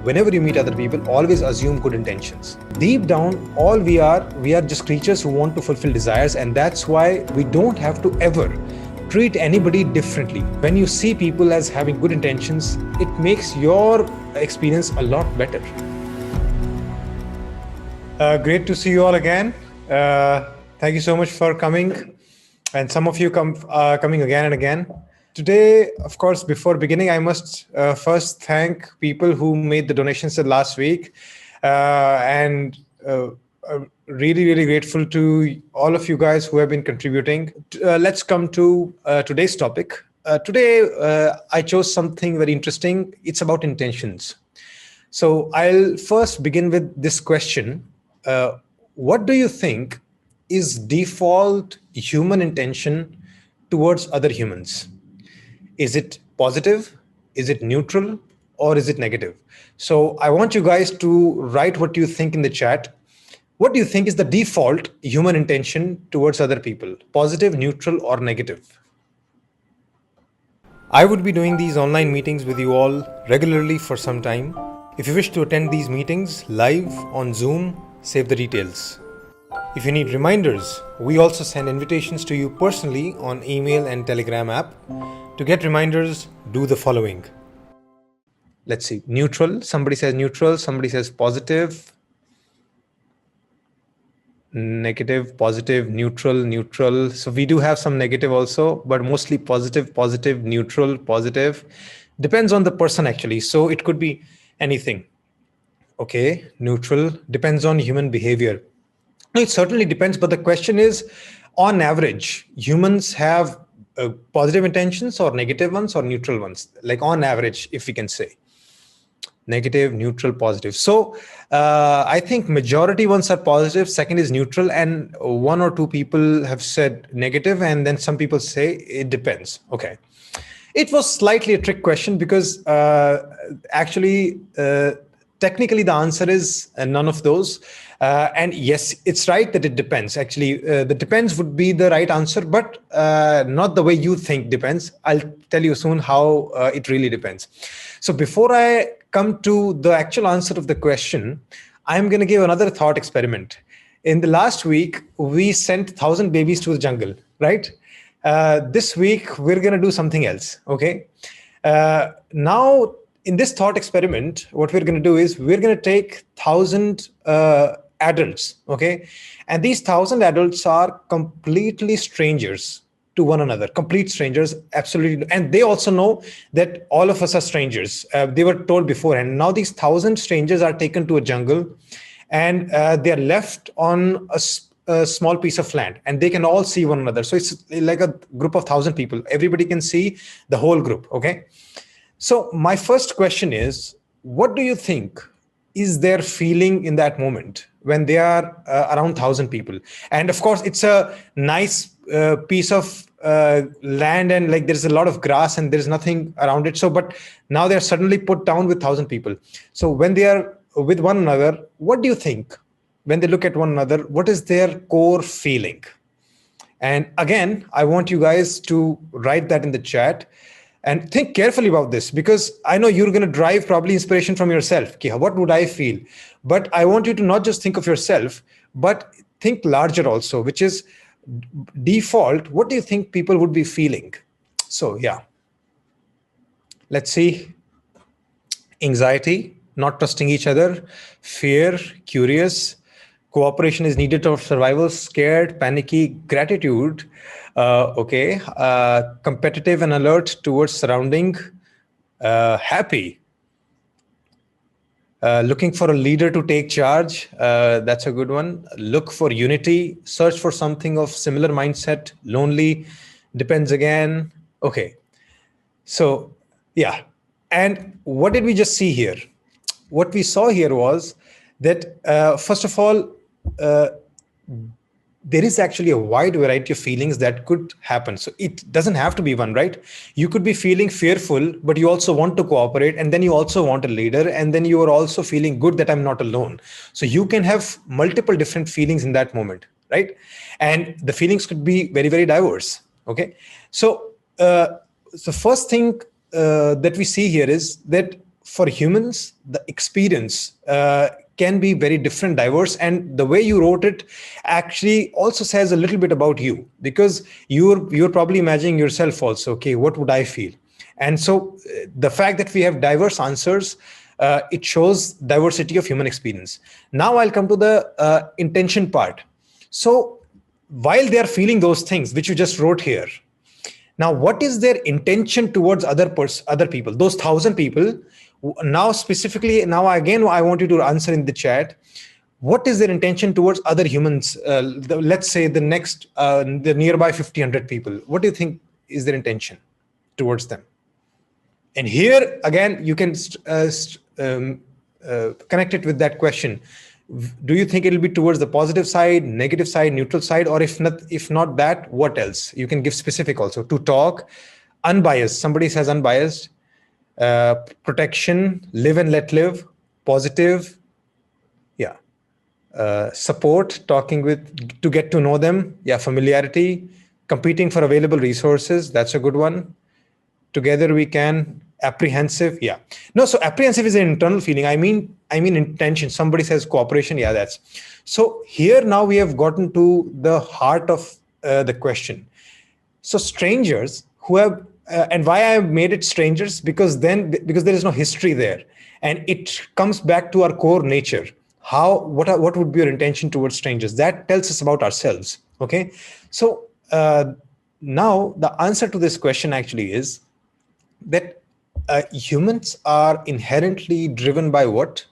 Whenever you meet other people, always assume good intentions. Deep down, all we are just creatures who want to fulfill desires, and that's why we don't have to ever treat anybody differently. When you see people as having good intentions, it makes your experience a lot better. Great to see you all again. Thank you so much for coming, and some of you coming again and again. Today, of course, before beginning, I must first thank people who made the donations last week, and really, really grateful to all of you guys who have been contributing. Let's come to today's topic. Today, I chose something very interesting. It's about intentions. So I'll first begin with this question. What do you think is default human intention towards other humans? Is it positive? Is it neutral? Or is it negative? So I want you guys to write what you think in the chat. What do you think is the default human intention towards other people? Positive, neutral, or negative? I would be doing these online meetings with you all regularly for some time. If you wish to attend these meetings live on Zoom, save the details. If you need reminders, we also send invitations to you personally on email and Telegram app. To get reminders, do the following. Let's see, neutral. Somebody says neutral, somebody says positive. Negative, positive, neutral, neutral. So we do have some negative also, but mostly positive, positive, neutral, positive. Depends on the person actually. So it could be anything. Okay, neutral, depends on human behavior. It certainly depends, but the question is, on average, humans have positive intentions or negative ones or neutral ones, like on average, if we can say. Negative, neutral, positive. So I think majority ones are positive, second is neutral, and one or two people have said negative, and then some people say it depends. Okay. It was slightly a trick question because actually, technically the answer is none of those. And yes, it's right that it depends. Actually, the depends would be the right answer, but not the way you think depends. I'll tell you soon how it really depends. So before I come to the actual answer of the question, I'm going to give another thought experiment. In the last week, we sent 1,000 babies to the jungle, right? This week, we're going to do something else, okay? Now, in this thought experiment, what we're going to do is we're going to take 1,000 adults, okay? And these 1,000 adults are completely strangers to one another, complete strangers, absolutely. And they also know that all of us are strangers. They were told beforehand. Now these 1,000 strangers are taken to a jungle, and they are left on a small piece of land, and they can all see one another. So it's like a group of 1,000 people. Everybody can see the whole group, okay? So my first question is, what do you think is their feeling in that moment when they are around 1,000 people? And of course, it's a nice piece of land, and like there's a lot of grass and there's nothing around it. So, but now they're suddenly put down with 1,000 people. So when they are with one another, what do you think? When they look at one another, what is their core feeling? And again, I want you guys to write that in the chat. And think carefully about this, because I know you're going to drive probably inspiration from yourself. What would I feel? But I want you to not just think of yourself, but think larger also, which is default. What do you think people would be feeling? So yeah, let's see. Anxiety, not trusting each other, fear, curious, cooperation is needed for survival, scared, panicky, gratitude, competitive and alert towards surrounding, happy, looking for a leader to take charge, that's a good one. Look for unity, search for something of similar mindset, lonely, depends again. Okay, so yeah. And what did we just see here? What we saw here was that, first of all, there is actually a wide variety of feelings that could happen. So it doesn't have to be one, right? You could be feeling fearful, but you also want to cooperate. And then you also want a leader. And then you are also feeling good that I'm not alone. So you can have multiple different feelings in that moment, right? And the feelings could be very, very diverse. Okay. So the first thing that we see here is that for humans, the experience can be very different, diverse, and the way you wrote it actually also says a little bit about you, because you're probably imagining yourself also. Okay, what would I feel? And so the fact that we have diverse answers, it shows diversity of human experience. Now I'll come to the intention part. So while they are feeling those things which you just wrote here, now what is their intention towards other people, those 1,000 people? Now specifically, now again I want you to answer in the chat, what is their intention towards other humans? Let's say the nearby 50, 100 people, what do you think is their intention towards them? And here again, you can connect it with that question. Do you think it'll be towards the positive side, negative side, neutral side, or if not that, what else? You can give specific also. To talk, unbiased. Somebody says unbiased. Protection, live and let live, positive. Yeah. Support, talking with, to get to know them. Yeah. Familiarity, competing for available resources. That's a good one. Together we can. Apprehensive. Yeah. No, so apprehensive is an internal feeling. I mean intention. Somebody says cooperation. Yeah, that's. So here now we have gotten to the heart of the question. So strangers who have, and why I have made it strangers, because there is no history there, and it comes back to our core nature. What would be your intention towards strangers? That tells us about ourselves. Okay. So now the answer to this question actually is that humans are inherently driven by what?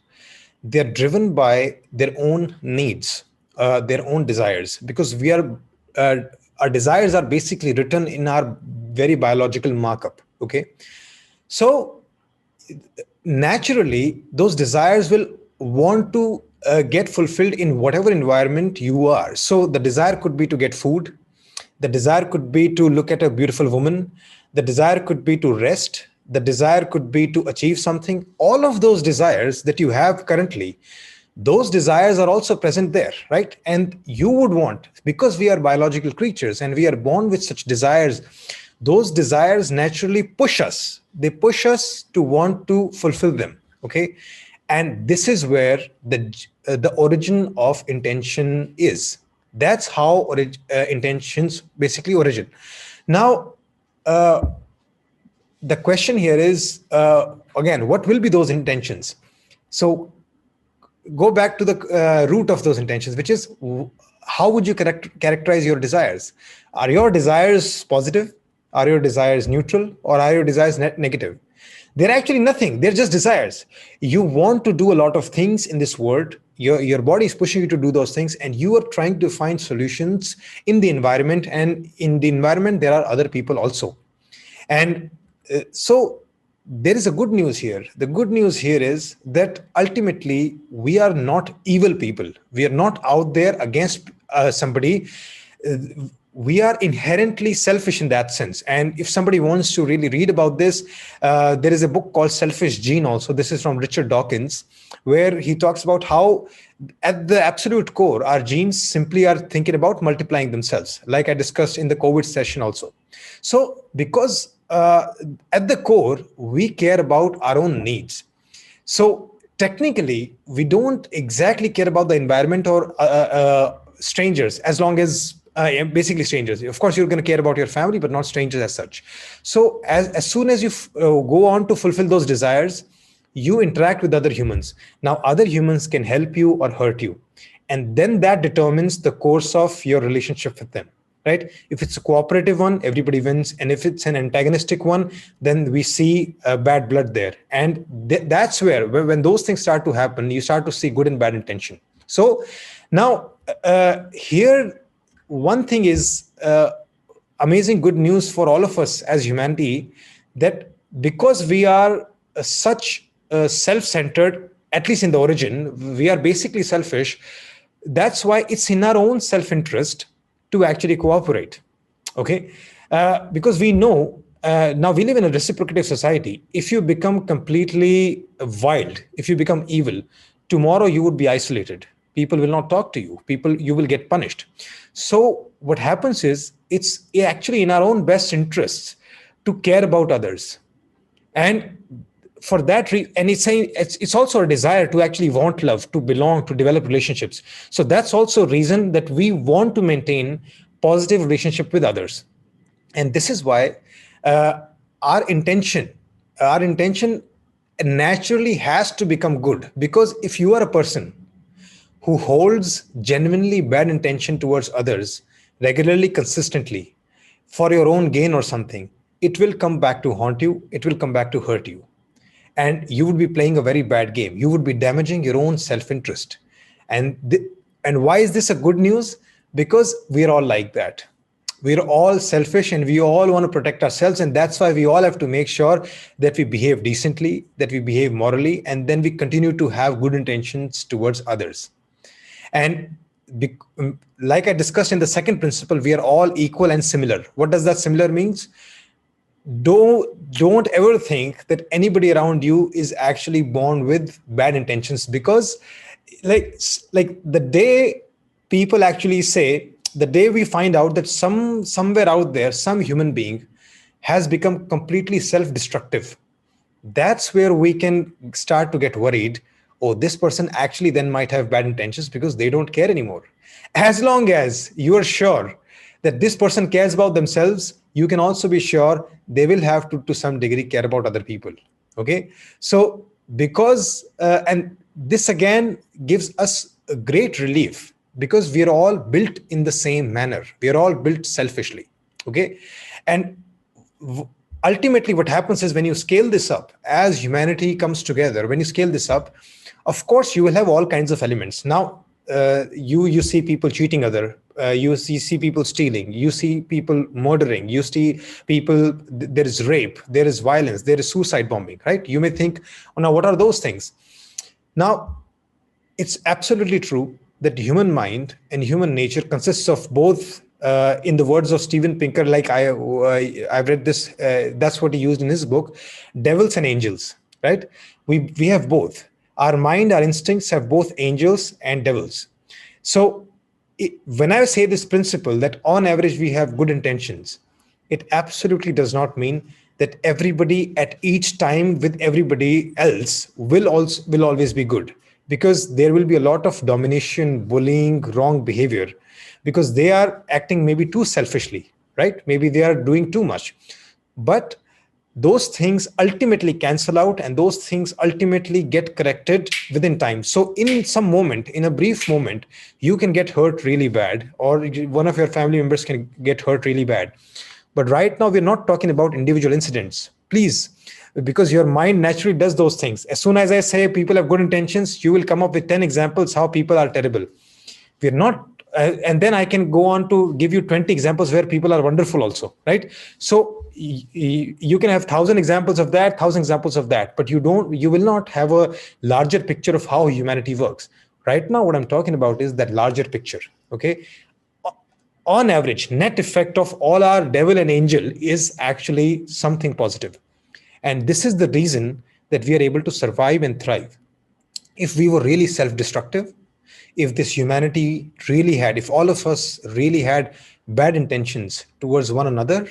They're driven by their own needs, their own desires, because our desires are basically written in our very biological markup. Okay. So naturally, those desires will want to get fulfilled in whatever environment you are. So the desire could be to get food. The desire could be to look at a beautiful woman. The desire could be to rest. The desire could be to achieve something. All of those desires that you have currently, those desires are also present there, right? And you would want, because we are biological creatures and we are born with such desires, those desires naturally push us. They push us to want to fulfill them. Okay. And this is where the origin of intention is. That's how intentions basically origin. Now, the question here is, again, what will be those intentions? So go back to the root of those intentions, which is, how would you characterize your desires? Are your desires positive? Are your desires neutral? Or are your desires negative? They're actually nothing. They're just desires. You want to do a lot of things in this world. Your body is pushing you to do those things, and you are trying to find solutions in the environment. And in the environment, there are other people also. And so there is a good news here. The good news here is that ultimately we are not evil people. We are not out there against somebody. We are inherently selfish in that sense. And if somebody wants to really read about this, there is a book called Selfish Gene also. This is from Richard Dawkins, where he talks about how at the absolute core, our genes simply are thinking about multiplying themselves, like I discussed in the COVID session also. So because at the core, we care about our own needs. So technically, we don't exactly care about the environment or strangers, as long as basically strangers. Of course, you're going to care about your family, but not strangers as such. So as soon as you go on to fulfill those desires, you interact with other humans. Now, other humans can help you or hurt you. And then that determines the course of your relationship with them, right? If it's a cooperative one, everybody wins. And if it's an antagonistic one, then we see bad blood there. And that's where, when those things start to happen, you start to see good and bad intention. So now here, one thing is amazing good news for all of us as humanity, that because we are such self-centered, at least in the origin, we are basically selfish. That's why it's in our own self-interest to actually cooperate. Okay. Because we know now we live in a reciprocative society. If you become completely wild, if you become evil, tomorrow you would be isolated. People will not talk to you. You will get punished. So what happens is, it's actually in our own best interests to care about others. And for that reason, and it's also a desire to actually want love, to belong, to develop relationships. So that's also a reason that we want to maintain positive relationship with others. And this is why uh, our intention our intention naturally has to become good, because if you are a person who holds genuinely bad intention towards others regularly, consistently, for your own gain or something, it will come back to haunt you, it will come back to hurt you. And you would be playing a very bad game. You would be damaging your own self-interest. And and why is this a good news? Because we're all like that. We're all selfish and we all want to protect ourselves, and that's why we all have to make sure that we behave decently, that we behave morally, and then we continue to have good intentions towards others. And like I discussed in the second principle, we are all equal and similar. What does that similar means? Don't ever think that anybody around you is actually born with bad intentions, because like the day people actually say, the day we find out that somewhere out there some human being has become completely self-destructive, that's where we can start to get worried. Oh, this person actually then might have bad intentions because they don't care anymore. As long as you are sure that this person cares about themselves, you can also be sure they will have to some degree care about other people. Okay, so because and this again gives us a great relief, because we are all built in the same manner, we are all built selfishly. Okay, and ultimately what happens is, when you scale this up, as humanity comes together, when you scale this up, of course you will have all kinds of elements. Now you see people cheating other, you see people stealing, you see people murdering, you see people, there is rape, there is violence, there is suicide bombing, right? You may think, oh, now what are those things? Now it's absolutely true that human mind and human nature consists of both, in the words of Steven Pinker, like I've read this, that's what he used in his book, devils and angels, right? We have both. Our mind, our instincts have both angels and devils. So when I say this principle that on average we have good intentions, it absolutely does not mean that everybody at each time with everybody else will always be good, because there will be a lot of domination, bullying, wrong behavior, because they are acting maybe too selfishly, right? Maybe they are doing too much. But those things ultimately cancel out, and those things ultimately get corrected within time. So in some moment, in a brief moment, you can get hurt really bad, or one of your family members can get hurt really bad. But right now we're not talking about individual incidents, please, because your mind naturally does those things. As soon as I say people have good intentions, you will come up with 10 examples how people are terrible. We're not, and then I can go on to give you 20 examples where people are wonderful also, right? So you can have 1,000 examples of that, 1,000 examples of that, but you will not have a larger picture of how humanity works. Right now what I'm talking about is that larger picture. Okay, on average, net effect of all our devil and angel is actually something positive. And this is the reason that we are able to survive and thrive. If we were really self-destructive, if this humanity really had, if all of us really had bad intentions towards one another,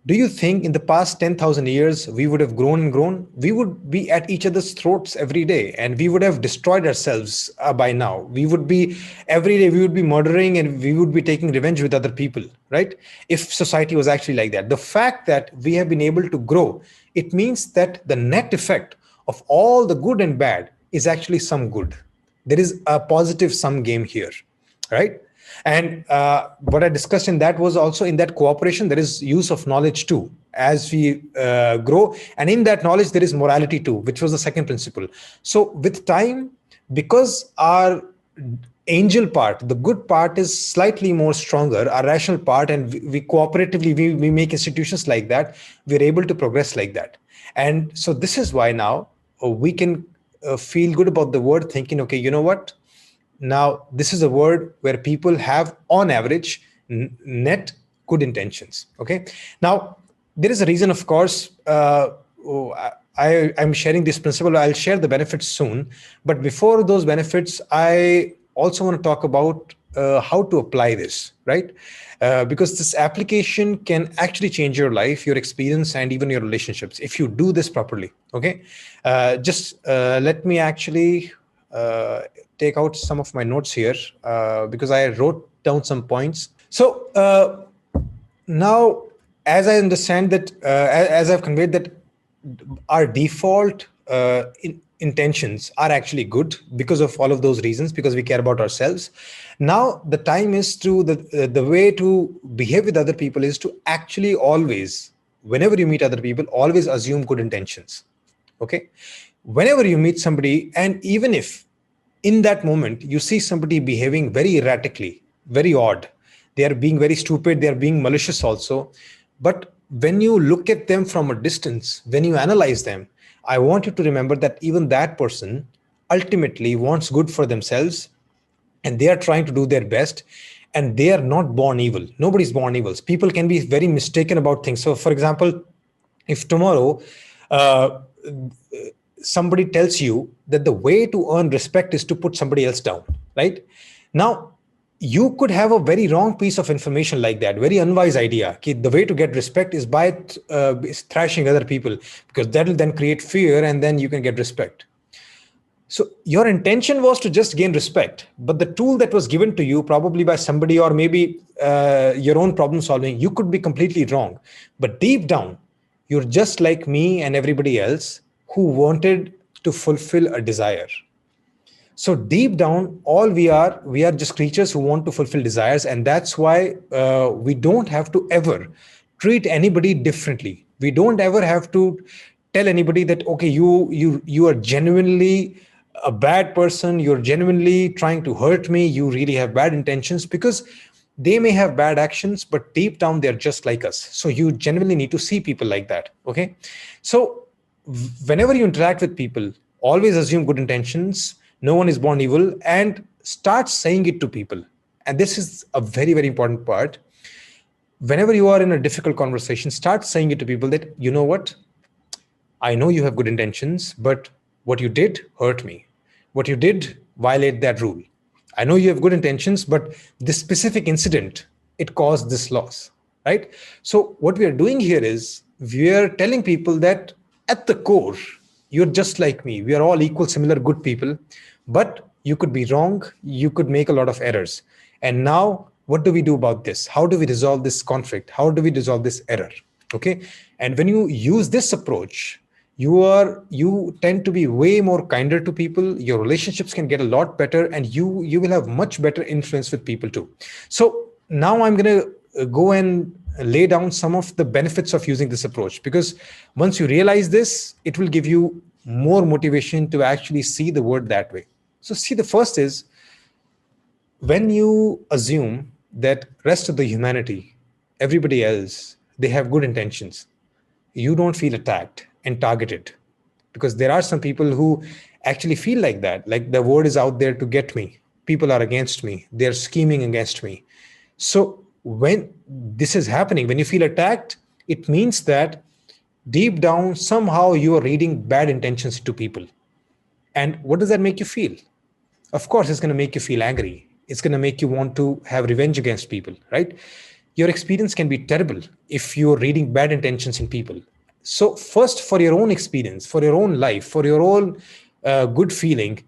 do you think in the past 10,000 years we would have grown and grown? We would be at each other's throats every day, and we would have destroyed ourselves by now. We would be, every day we would be murdering and we would be taking revenge with other people, right? If society was actually like that. The fact that we have been able to grow, it means that the net effect of all the good and bad is actually some good. There is a positive sum game here, right? And what I discussed in that was also, in that cooperation, there is use of knowledge too, as we grow. And in that knowledge, there is morality too, which was the second principle. So with time, because our angel part, the good part, is slightly more stronger, our rational part, and we cooperatively, we make institutions like that, we're able to progress like that. And so this is why now we can feel good about the word, thinking, okay, you know what? Now, this is a word where people have, on average, net good intentions. Okay. Now, there is a reason, of course. I'm sharing this principle. I'll share the benefits soon. But before those benefits, I also want to talk about how to apply this, right? Because this application can actually change your life, your experience, and even your relationships if you do this properly. Okay, just let me actually uh, take out some of my notes here because I wrote down some points. So now, as I understand that, as I've conveyed that our default intentions are actually good because of all of those reasons, because we care about ourselves. Now the time is to the way to behave with other people is to actually always, whenever you meet other people, always assume good intentions. Okay, whenever you meet somebody, and even if in that moment you see somebody behaving very erratically, very odd, they are being very stupid, they are being malicious also, but when you look at them from a distance, when you analyze them, I want you to remember that even that person ultimately wants good for themselves, and they are trying to do their best, and they are not born evil. Nobody's born evil. People can be very mistaken about things. So for example, if tomorrow uh, somebody tells you that the way to earn respect is to put somebody else down, right? Now, you could have a very wrong piece of information like that, very unwise idea. The way to get respect is by thrashing other people, because that will then create fear, and then you can get respect. So your intention was to just gain respect, but the tool that was given to you, probably by somebody, or maybe your own problem solving, you could be completely wrong. But deep down, you're just like me and everybody else who wanted to fulfill a desire. So deep down, all we are just creatures who want to fulfill desires, and that's why we don't have to ever treat anybody differently. We don't ever have to tell anybody that, okay, you are genuinely a bad person, you're genuinely trying to hurt me, you really have bad intentions, because they may have bad actions, but deep down they're just like us. So you genuinely need to see people like that. Okay, so whenever you interact with people, always assume good intentions. No one is born evil, and start saying it to people. And this is a very, very important part. Whenever you are in a difficult conversation, start saying it to people that, you know what, I know you have good intentions, but what you did hurt me. What you did violate that rule. I know you have good intentions, but this specific incident, it caused this loss, right? So what we are doing here is we are telling people that at the core, you're just like me. We are all equal, similar, good people, but you could be wrong. You could make a lot of errors. And now, what do we do about this? How do we resolve this conflict? How do we resolve this error? Okay. And when you use this approach, you tend to be way more kinder to people. Your relationships can get a lot better, and you will have much better influence with people too. So now I'm going to go and lay down some of the benefits of using this approach, because once you realize this, it will give you more motivation to actually see the world that way. So see, the first is, when you assume that rest of the humanity, everybody else, they have good intentions, you don't feel attacked and targeted, because there are some people who actually feel like that, like the word is out there to get me, people are against me, they're scheming against me. So when this is happening, when you feel attacked, it means that deep down somehow you are reading bad intentions to people. And what does that make you feel? Of course, it's going to make you feel angry. It's going to make you want to have revenge against people, right? Your experience can be terrible if you're reading bad intentions in people. So, first, for your own experience, for your own life, for your own good feeling,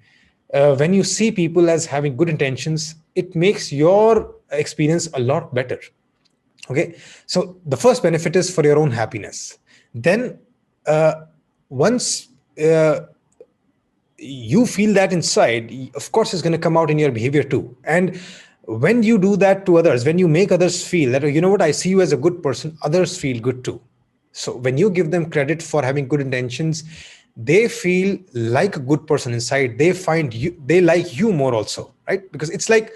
when you see people as having good intentions, it makes your experience a lot better. Okay, so the first benefit is for your own happiness. Then, once you feel that inside, of course it's going to come out in your behavior too. And when you do that to others, when you make others feel that, you know what, I see you as a good person, others feel good too. So when you give them credit for having good intentions, they feel like a good person inside. They find you, they like you more also, right? Because it's like,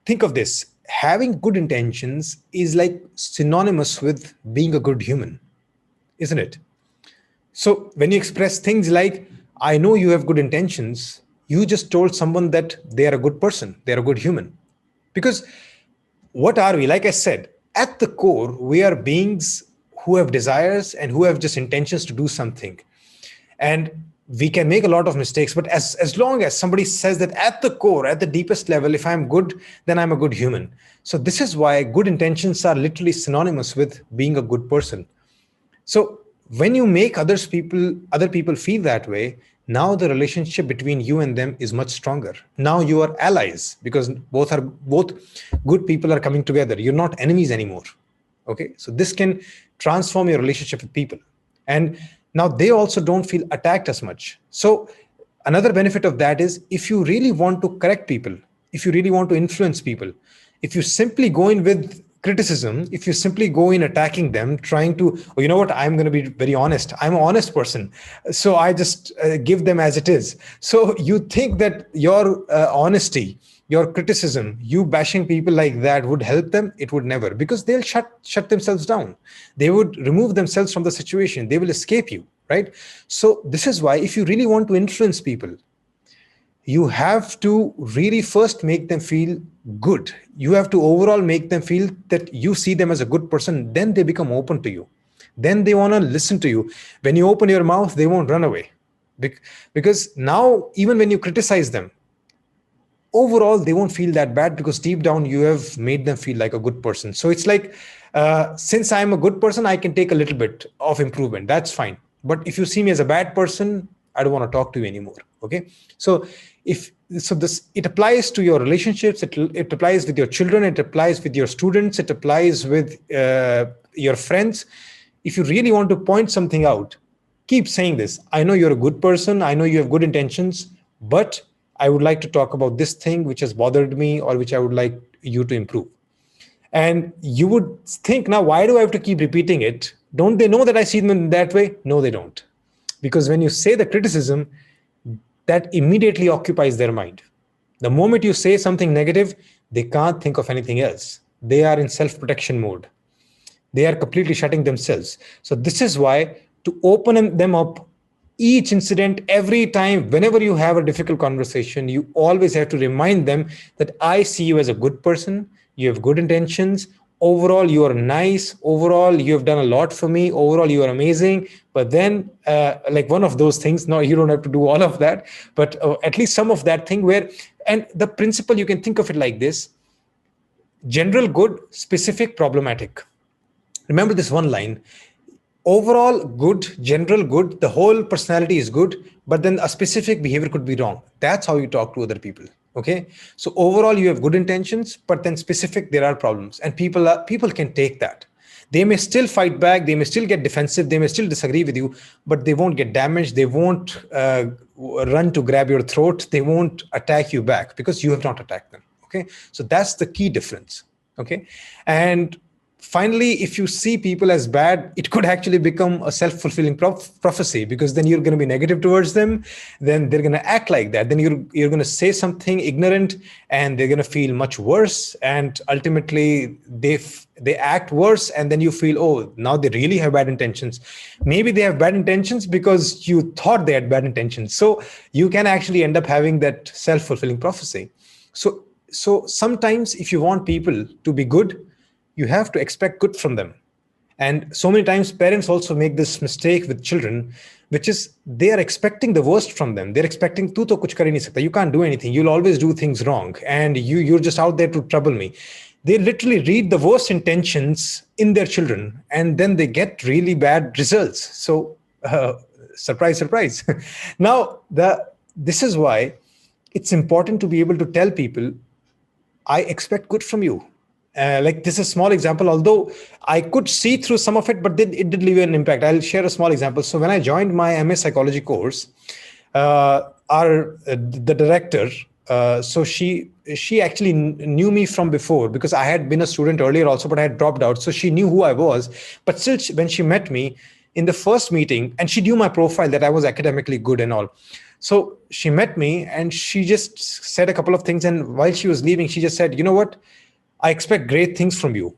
think of this, having good intentions is like synonymous with being a good human, isn't it? So when you express things like, I know you have good intentions, you just told someone that they are a good person, they're a good human. Because what are we? Like I said, at the core, we are beings who have desires and who have just intentions to do something. And we can make a lot of mistakes, but as long as somebody says that at the core, at the deepest level, if I'm good, then I'm a good human. So this is why good intentions are literally synonymous with being a good person. So when you make other people feel that way, now the relationship between you and them is much stronger. Now you are allies, because both good people are coming together. You're not enemies anymore. Okay, so this can transform your relationship with people, and now they also don't feel attacked as much. So another benefit of that is, if you really want to correct people, if you really want to influence people, if you simply go in with criticism, if you simply go in attacking them, trying to, oh, you know what, I'm going to be very honest, I'm an honest person, so I just give them as it is. So you think that your honesty, your criticism, you bashing people like that would help them? It would never, because they'll shut themselves down. They would remove themselves from the situation. They will escape you, right? So this is why, if you really want to influence people, you have to really first make them feel good. You have to overall make them feel that you see them as a good person. Then they become open to you. Then they want to listen to you. When you open your mouth, they won't run away. Because now, even when you criticize them, overall they won't feel that bad, because deep down you have made them feel like a good person. So it's like, since I'm a good person, I can take a little bit of improvement. That's fine. But if you see me as a bad person, I don't want to talk to you anymore. Okay. So this, it applies to your relationships. It applies with your children. It applies with your students. It applies with your friends. If you really want to point something out, keep saying this. I know you're a good person. I know you have good intentions, but I would like to talk about this thing which has bothered me, or which I would like you to improve. And you would think, now, why do I have to keep repeating it? Don't they know that I see them in that way? No, they don't. Because when you say the criticism, that immediately occupies their mind. The moment you say something negative, they can't think of anything else. They are in self-protection mode. They are completely shutting themselves. So this is why, to open them up, each incident, every time, whenever you have a difficult conversation, you always have to remind them that I see you as a good person. You have good intentions. Overall, you are nice. Overall, you have done a lot for me. Overall, you are amazing. But then, like one of those things, no, you don't have to do all of that, but at least some of that thing where, and the principle, you can think of it like this: general good, specific problematic. Remember this one line: overall good, general good, the whole personality is good, but then a specific behavior could be wrong. That's how you talk to other people. Okay. So overall you have good intentions, but then specific, there are problems, and people can take that. They may still fight back, they may still get defensive, they may still disagree with you, but they won't get damaged. They won't run to grab your throat. They won't attack you back, because you have not attacked them. Okay. So that's the key difference. Okay. And finally, if you see people as bad, it could actually become a self-fulfilling prophecy, because then you're going to be negative towards them. Then they're going to act like that. Then you're going to say something ignorant, and they're going to feel much worse. And ultimately, they act worse. And then you feel, oh, now they really have bad intentions. Maybe they have bad intentions because you thought they had bad intentions. So you can actually end up having that self-fulfilling prophecy. So sometimes, if you want people to be good, you have to expect good from them. And so many times parents also make this mistake with children, which is they are expecting the worst from them. They're expecting, tu to kuch kar hi nahi sakta. You can't do anything. You'll always do things wrong. And you're just out there to trouble me. They literally read the worst intentions in their children, and then they get really bad results. So surprise, surprise. Now, this is why it's important to be able to tell people, I expect good from you. Like, this is a small example, although I could see through some of it, but it did leave an impact. I'll share a small example. So when I joined my MA psychology course, the director, so she actually knew me from before, because I had been a student earlier also, but I had dropped out. So she knew who I was. But still, when she met me in the first meeting, and she knew my profile, that I was academically good and all. So she met me and she just said a couple of things. And while she was leaving, she just said, you know what? I expect great things from you.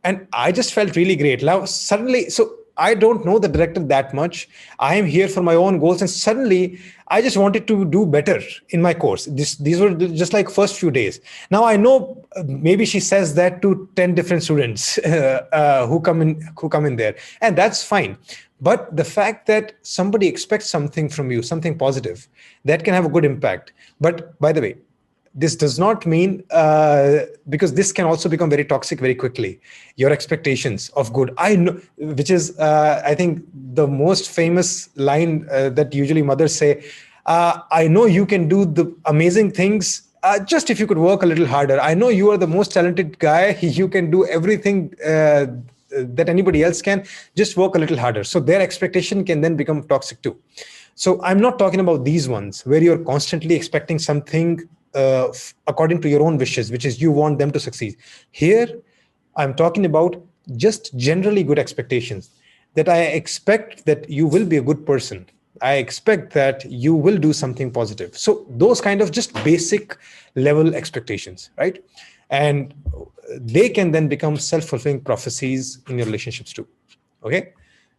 And I just felt really great. Now, suddenly, so I don't know the director that much. I am here for my own goals, and suddenly I just wanted to do better in my course. These were just like first few days. Now I know maybe she says that to 10 different students who come in there, and that's fine. But the fact that somebody expects something from you, something positive, that can have a good impact. But by the way, this does not mean because this can also become very toxic very quickly. Your expectations of good, I know, which is I think the most famous line that usually mothers say. I know you can do the amazing things. Just if you could work a little harder. I know you are the most talented guy. You can do everything that anybody else can. Just work a little harder. So their expectation can then become toxic too. So I'm not talking about these ones where you're constantly expecting something according to your own wishes, which is you want them to succeed. Here, I'm talking about just generally good expectations, that I expect that you will be a good person. I expect that you will do something positive. So those kind of just basic level expectations, right? And they can then become self-fulfilling prophecies in your relationships too. Okay.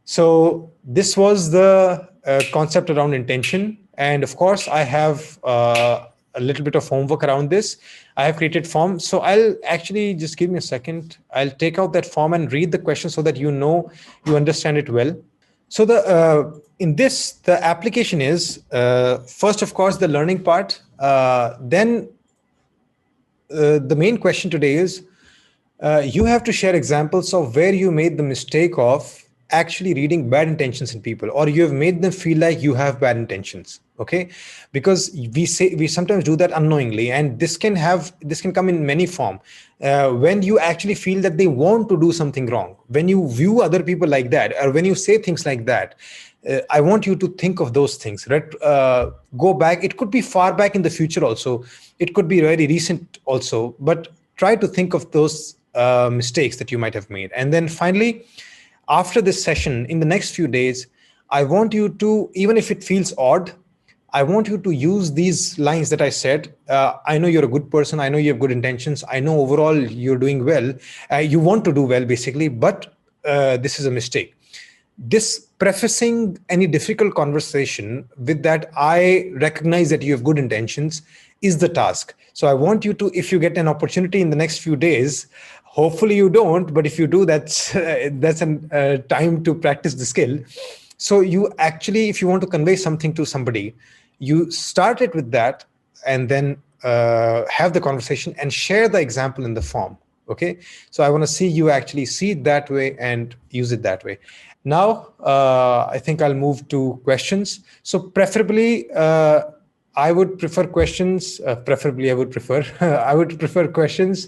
So this was the concept around intention. And of course, I have a little bit of homework around this. I have created form. So I'll actually just give me a second. I'll take out that form and read the question so that you know, you understand it well. So the in this, the application is first, of course, the learning part. Then the main question today is you have to share examples of where you made the mistake of actually reading bad intentions in people, or you have made them feel like you have bad intentions. Okay, because we sometimes do that unknowingly, and this can come in many form. When you actually feel that they want to do something wrong, when you view other people like that, or when you say things like that, I want you to think of those things, right? Go back. It could be far back in the future also. It could be very recent also, but try to think of those mistakes that you might have made. And then finally, after this session, in the next few days, I want you to, even if it feels odd, I want you to use these lines that I said. I know you're a good person. I know you have good intentions. I know overall you're doing well. You want to do well, basically, but this is a mistake. This prefacing any difficult conversation with that, I recognize that you have good intentions, is the task. So I want you to, if you get an opportunity in the next few days, hopefully you don't, but if you do, that's a time to practice the skill. So you actually, if you want to convey something to somebody, you start it with that, and then have the conversation and share the example in the form. Okay, so I want to see you actually see it that way and use it that way. Now, I think I'll move to questions. So preferably, I would prefer questions. Preferably, I would prefer. I would prefer questions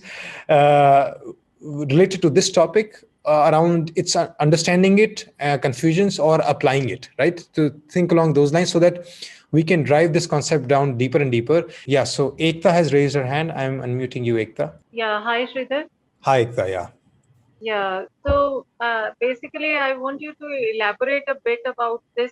related to this topic around its understanding it, confusions, or applying it. Right, to think along those lines so that we can drive this concept down deeper and deeper. Yeah. So Ekta has raised her hand. I'm unmuting you, Ekta. Yeah, hi Shridhar. Hi, Ekta. Yeah. Yeah, so basically, I want you to elaborate a bit about this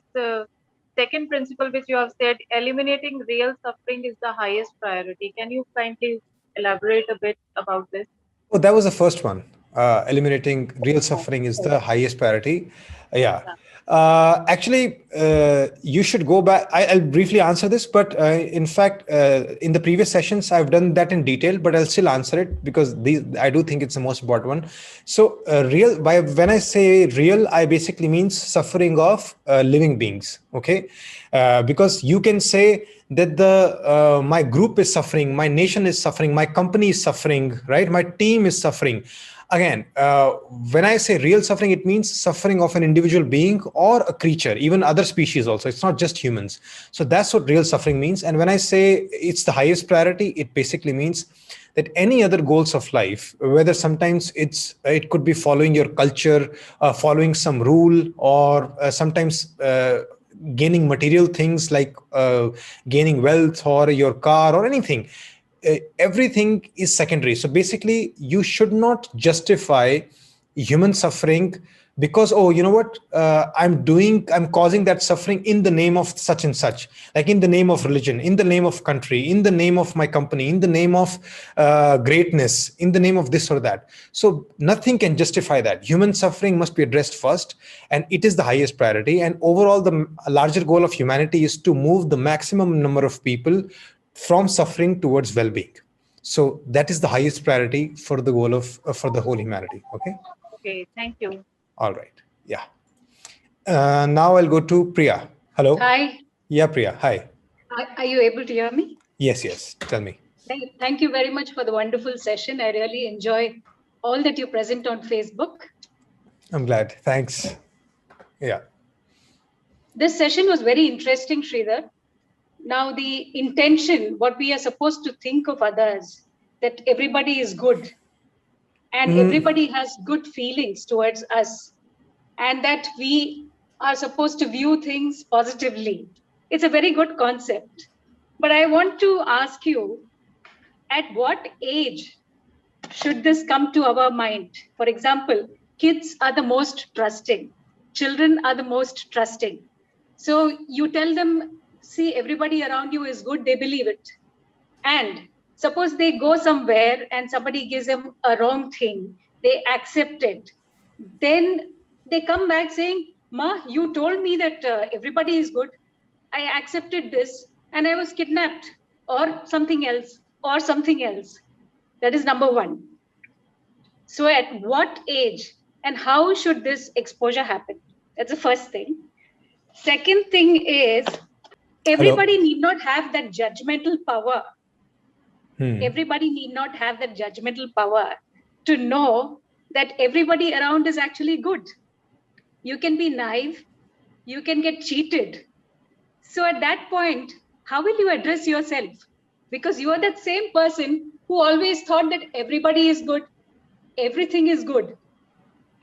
second principle which you have said, eliminating real suffering is the highest priority. Can you kindly elaborate a bit about this? Oh, that was the first one. Eliminating real suffering is the highest priority. Yeah. Yeah. Actually, you should go back. I'll briefly answer this, but in fact, in the previous sessions, I've done that in detail, but I'll still answer it because I do think it's the most important one. So, when I say real, I basically means suffering of living beings. Okay, because you can say that the my group is suffering, my nation is suffering, my company is suffering, right? My team is suffering. Again, when I say real suffering, it means suffering of an individual being or a creature, even other species also. It's not just humans. So that's what real suffering means. And when I say it's the highest priority, it basically means that any other goals of life, whether sometimes it could be following your culture, following some rule, or sometimes gaining material things like gaining wealth or your car or anything, everything is secondary. So basically, you should not justify human suffering because, oh, you know what, I'm causing that suffering in the name of such and such, like in the name of religion, in the name of country, in the name of my company, in the name of greatness, in the name of this or that. So nothing can justify that. Human suffering must be addressed first, and it is the highest priority. And overall, the larger goal of humanity is to move the maximum number of people from suffering towards well-being. So that is the highest priority for the goal of for the whole humanity. Okay. Okay, thank you. All right. Yeah. Now I'll go to Priya. Hello. Hi. Yeah, Priya. Hi. Are you able to hear me? Yes, yes. Tell me. Thank you very much for the wonderful session. I really enjoy all that you present on Facebook. I'm glad. Thanks. Yeah. This session was very interesting, Shridhar. Now, the intention, what we are supposed to think of others, that everybody is good and everybody has good feelings towards us, and that we are supposed to view things positively. It's a very good concept. But I want to ask you, at what age should this come to our mind? For example, kids are the most trusting. Children are the most trusting. So you tell them, see, everybody around you is good, they believe it. And suppose they go somewhere and somebody gives them a wrong thing, they accept it. Then they come back saying, Ma, you told me that everybody is good. I accepted this and I was kidnapped, or something else, or something else. That is number one. So at what age and how should this exposure happen? That's the first thing. Second thing is, everybody need not have that judgmental power. Everybody need not have that judgmental power to know that everybody around is actually good. You can be naive, you can get cheated. So at that point, how will you address yourself? Because you are that same person who always thought that everybody is good, everything is good,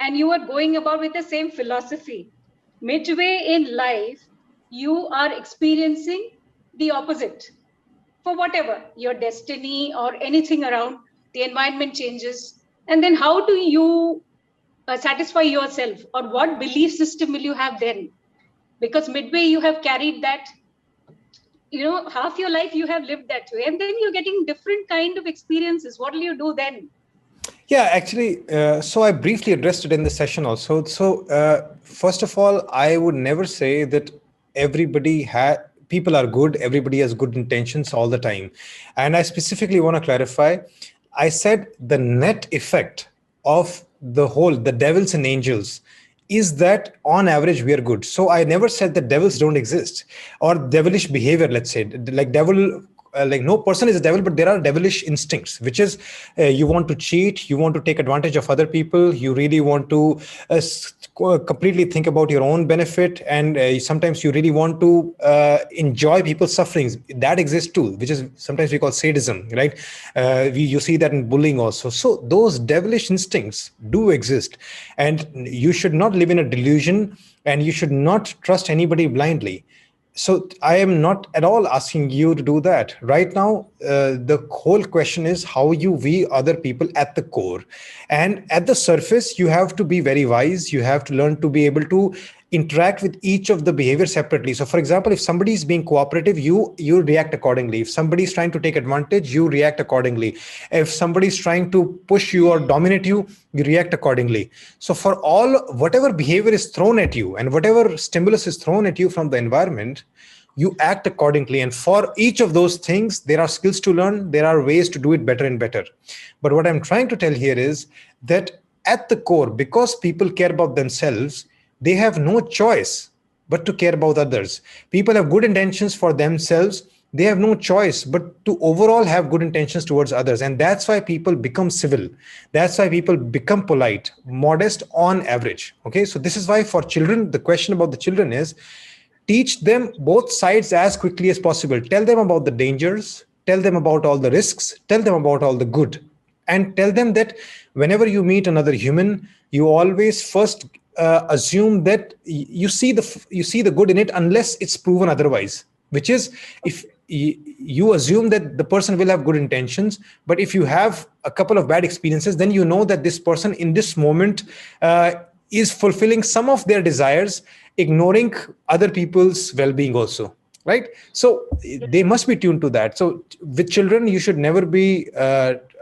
and you are going about with the same philosophy. Midway in life, you are experiencing the opposite. For whatever, your destiny or anything around, the environment changes. And then how do you satisfy yourself, or what belief system will you have then? Because midway you have carried that, half your life you have lived that way, and then you're getting different kind of experiences. What will you do then? Yeah, actually, so I briefly addressed it in the session also. So first of all, I would never say that people are good, everybody has good intentions all the time. And I specifically want to clarify, I said the net effect of the devils and angels is that on average we are good. So I never said that devils don't exist or devilish behavior, let's say, like devil. Like no person is a devil, but there are devilish instincts, which is you want to cheat, you want to take advantage of other people, you really want to completely think about your own benefit, and sometimes you really want to enjoy people's sufferings. That exists too, which is sometimes we call sadism, right? You see that in bullying also. So those devilish instincts do exist, and you should not live in a delusion, and you should not trust anybody blindly. So I am not at all asking you to do that. Right now, the whole question is how you view other people at the core. And at the surface, you have to be very wise. You have to learn to be able to interact with each of the behavior separately. So for example, if somebody is being cooperative, you react accordingly. If somebody is trying to take advantage, you react accordingly. If somebody is trying to push you or dominate you, you react accordingly. So for whatever behavior is thrown at you and whatever stimulus is thrown at you from the environment, you act accordingly. And for each of those things, there are skills to learn. There are ways to do it better and better. But what I'm trying to tell here is that at the core, because people care about themselves, they have no choice but to care about others. People have good intentions for themselves. They have no choice but to overall have good intentions towards others. And that's why people become civil. That's why people become polite, modest on average. Okay, so this is why for children, the question about the children is, teach them both sides as quickly as possible. Tell them about the dangers, tell them about all the risks, tell them about all the good, and tell them that whenever you meet another human, you always first assume that you see the good in it unless it's proven otherwise, which is if you assume that the person will have good intentions, but if you have a couple of bad experiences, then you know that this person in this moment is fulfilling some of their desires, ignoring other people's well-being also, right? So they must be tuned to that. So with children, you should never be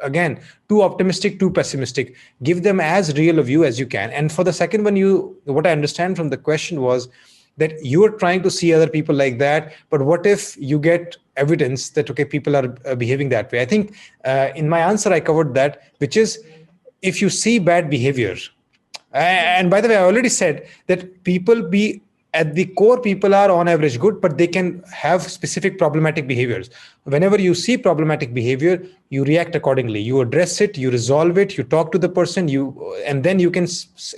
again too optimistic, too pessimistic. Give them as real a view as you can. And for the second one, what I understand from the question was that you are trying to see other people like that, but what if you get evidence that, okay, people are behaving that way? I think in my answer I covered that, which is, if you see bad behavior, and by the way, I already said that at the core, people are on average good, but they can have specific problematic behaviors. Whenever you see problematic behavior, you react accordingly. You address it, you resolve it, you talk to the person, and then you can,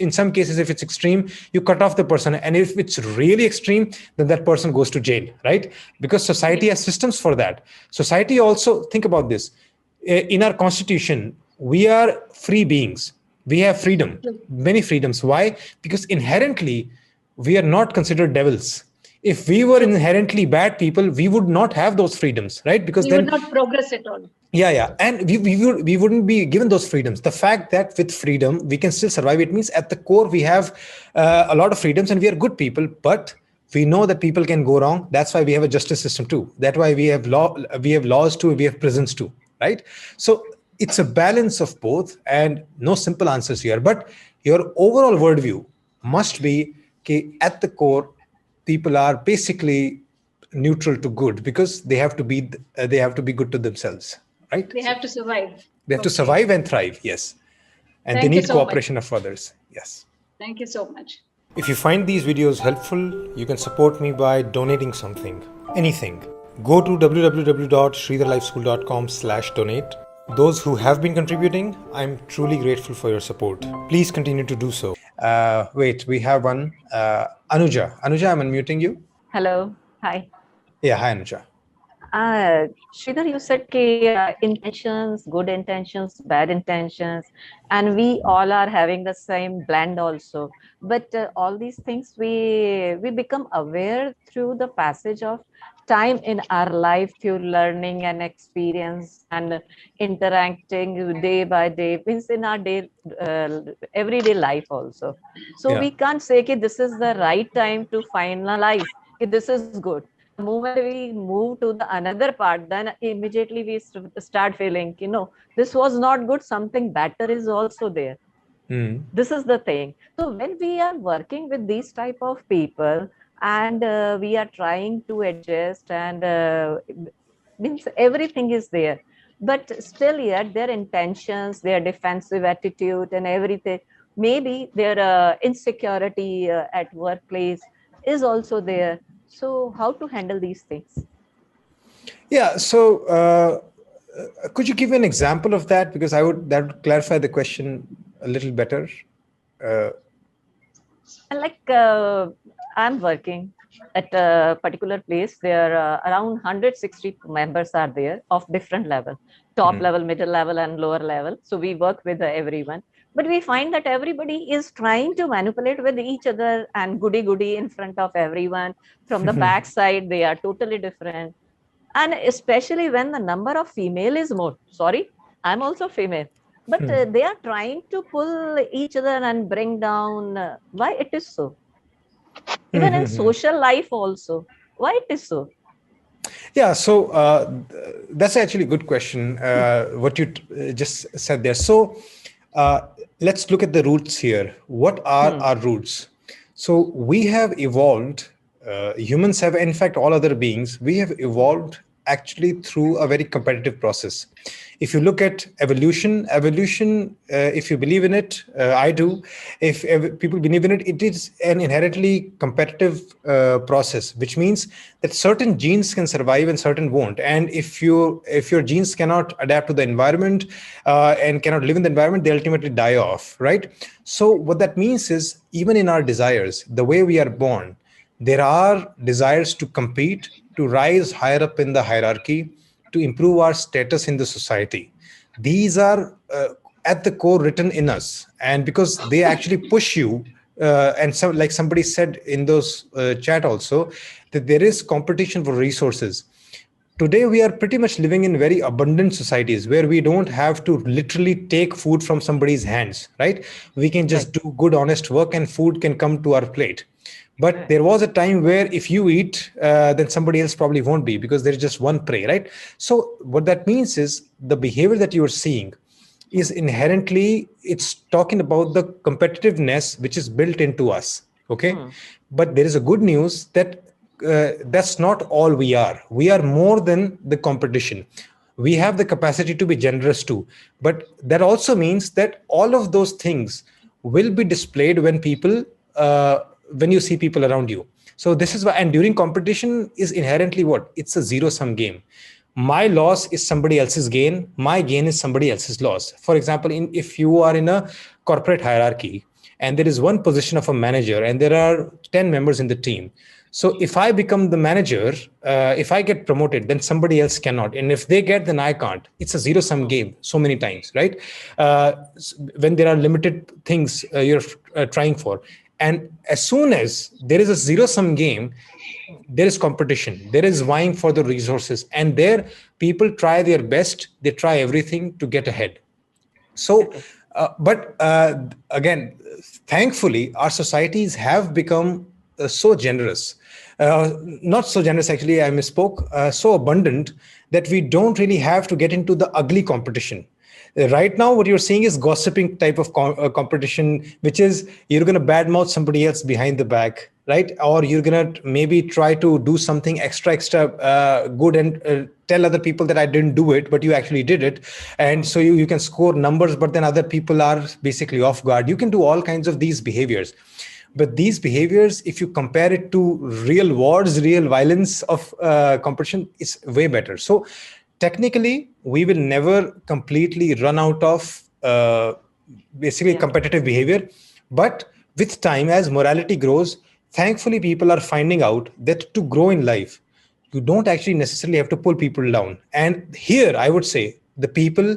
in some cases, if it's extreme, you cut off the person. And if it's really extreme, then that person goes to jail, right? Because society has systems for that. Society also, think about this. In our constitution, we are free beings. We have freedom, many freedoms. Why? Because inherently, we are not considered devils. If we were inherently bad people, we would not have those freedoms, right? Because we then would not progress at all. Yeah. And we wouldn't be given those freedoms. The fact that with freedom, we can still survive, it means at the core, we have a lot of freedoms and we are good people, but we know that people can go wrong. That's why we have a justice system too. That's why we have laws too, we have prisons too, right? So it's a balance of both, and no simple answers here. But your overall worldview must be, okay, at the core, people are basically neutral to good, because they have to be good to themselves, right? They have to survive. They have to survive and thrive, yes. And they need cooperation of others, yes. Thank you so much. If you find these videos helpful, you can support me by donating something, anything. Go to www.shridharlifeschool.com/donate. Those who have been contributing, I'm truly grateful for your support. Please continue to do so. Wait, we have one. Anuja. Anuja, I'm unmuting you. Hello. Hi. Yeah, hi, Anuja. Shridhar, you said intentions, good intentions, bad intentions, and we all are having the same blend also. But all these things we become aware through the passage of time in our life, through learning and experience and interacting day by day, means in our everyday life also. So we can't say that this is the right time to finalize that this is good. The moment we move to the another part, then immediately we start feeling, this was not good, something better is also there. This is the thing. So when we are working with these type of people, and we are trying to adjust, and means everything is there, but still yet their intentions, their defensive attitude and everything, maybe their insecurity at workplace is also there. So how to handle these things? Yeah, so could you give an example of that? Because that would clarify the question a little better. I'm working at a particular place. There are around 160 members are there of different level, top level, middle level and lower level. So we work with everyone. But we find that everybody is trying to manipulate with each other and goody in front of everyone. From the back side, they are totally different. And especially when the number of female is more. Sorry, I'm also female. But they are trying to pull each other and bring down. Why it is so? Even in social life also. Why it is so? Yeah, so that's actually a good question, what you just said there. So let's look at the roots here. What are our roots? So we have evolved, humans have, in fact, all other beings, we have evolved actually through a very competitive process. If you look at evolution, if you believe in it, I do. If people believe in it, it is an inherently competitive process, which means that certain genes can survive and certain won't. And if your genes cannot adapt to the environment and cannot live in the environment, they ultimately die off, right? So what that means is, even in our desires, the way we are born, there are desires to compete, to rise higher up in the hierarchy, to improve our status in the society. These are at the core written in us, and because they actually push you, and so, like somebody said in those chat also, that there is competition for resources. today we are pretty much living in very abundant societies where we don't have to literally take food from somebody's hands, right? We can just do good, honest work and food can come to our plate. But there was a time where if you eat, then somebody else probably won't be, because there's just one prey, right? So what that means is the behavior that you're seeing is inherently, it's talking about the competitiveness which is built into us. Okay. But there is a good news that that's not all we are. We are more than the competition. We have the capacity to be generous too. But that also means that all of those things will be displayed when you see people around you. So this is why, and during competition is inherently what? It's a zero-sum game. My loss is somebody else's gain. My gain is somebody else's loss. For example, if you are in a corporate hierarchy and there is one position of a manager and there are 10 members in the team. So if I become the manager, if I get promoted, then somebody else cannot. And if they get, then I can't. It's a zero-sum game so many times, right? When there are limited things you're trying for. And as soon as there is a zero-sum game, there is competition, there is vying for the resources, and there people try their best, they try everything to get ahead. So, but again, thankfully, our societies have become so generous. Not so generous, actually, I misspoke, so abundant that we don't really have to get into the ugly competition. Right now, what you're seeing is gossiping type of competition, which is you're going to badmouth somebody else behind the back, right? Or you're going to maybe try to do something extra good and tell other people that I didn't do it, but you actually did it. And so you can score numbers, but then other people are basically off guard. You can do all kinds of these behaviors. But these behaviors, if you compare it to real wars, real violence of competition, it's way better. So technically, we will never completely run out of competitive behavior. But with time, as morality grows, thankfully, people are finding out that to grow in life, you don't actually necessarily have to pull people down. And here, I would say, the people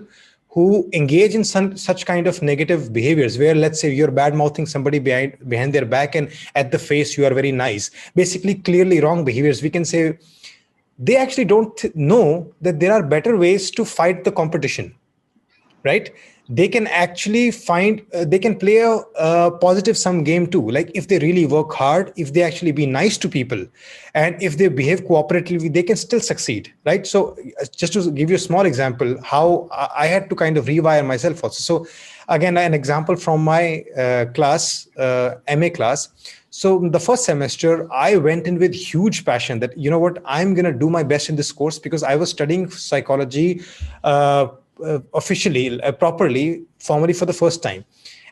who engage in such kind of negative behaviors, where let's say you're bad mouthing somebody behind their back and at the face you are very nice, basically clearly wrong behaviors, we can say they actually don't know that there are better ways to fight the competition, right? They can actually they can play a positive sum game too. Like if they really work hard, if they actually be nice to people, and if they behave cooperatively, they can still succeed, right? So just to give you a small example, how I had to kind of rewire myself also. So again, an example from my class, MA class. So the first semester, I went in with huge passion that, you know what, I'm going to do my best in this course, because I was studying psychology officially, properly, formally for the first time.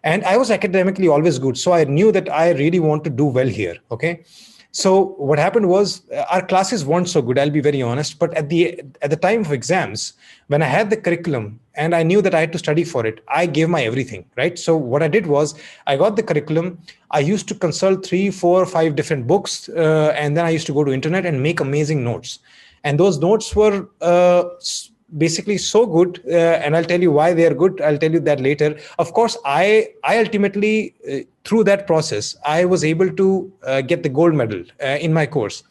And I was academically always good. So I knew that I really want to do well here. Okay. So what happened was our classes weren't so good, I'll be very honest. But at the time of exams, when I had the curriculum and I knew that I had to study for it, I gave my everything, right? So what I did was I got the curriculum. I used to consult 3, 4, 5 different books. And then I used to go to internet and make amazing notes. And those notes were basically so good, and I'll tell you why they are good. I'll tell you that later. Of course, I ultimately, through that process, I was able to get the gold medal in my course.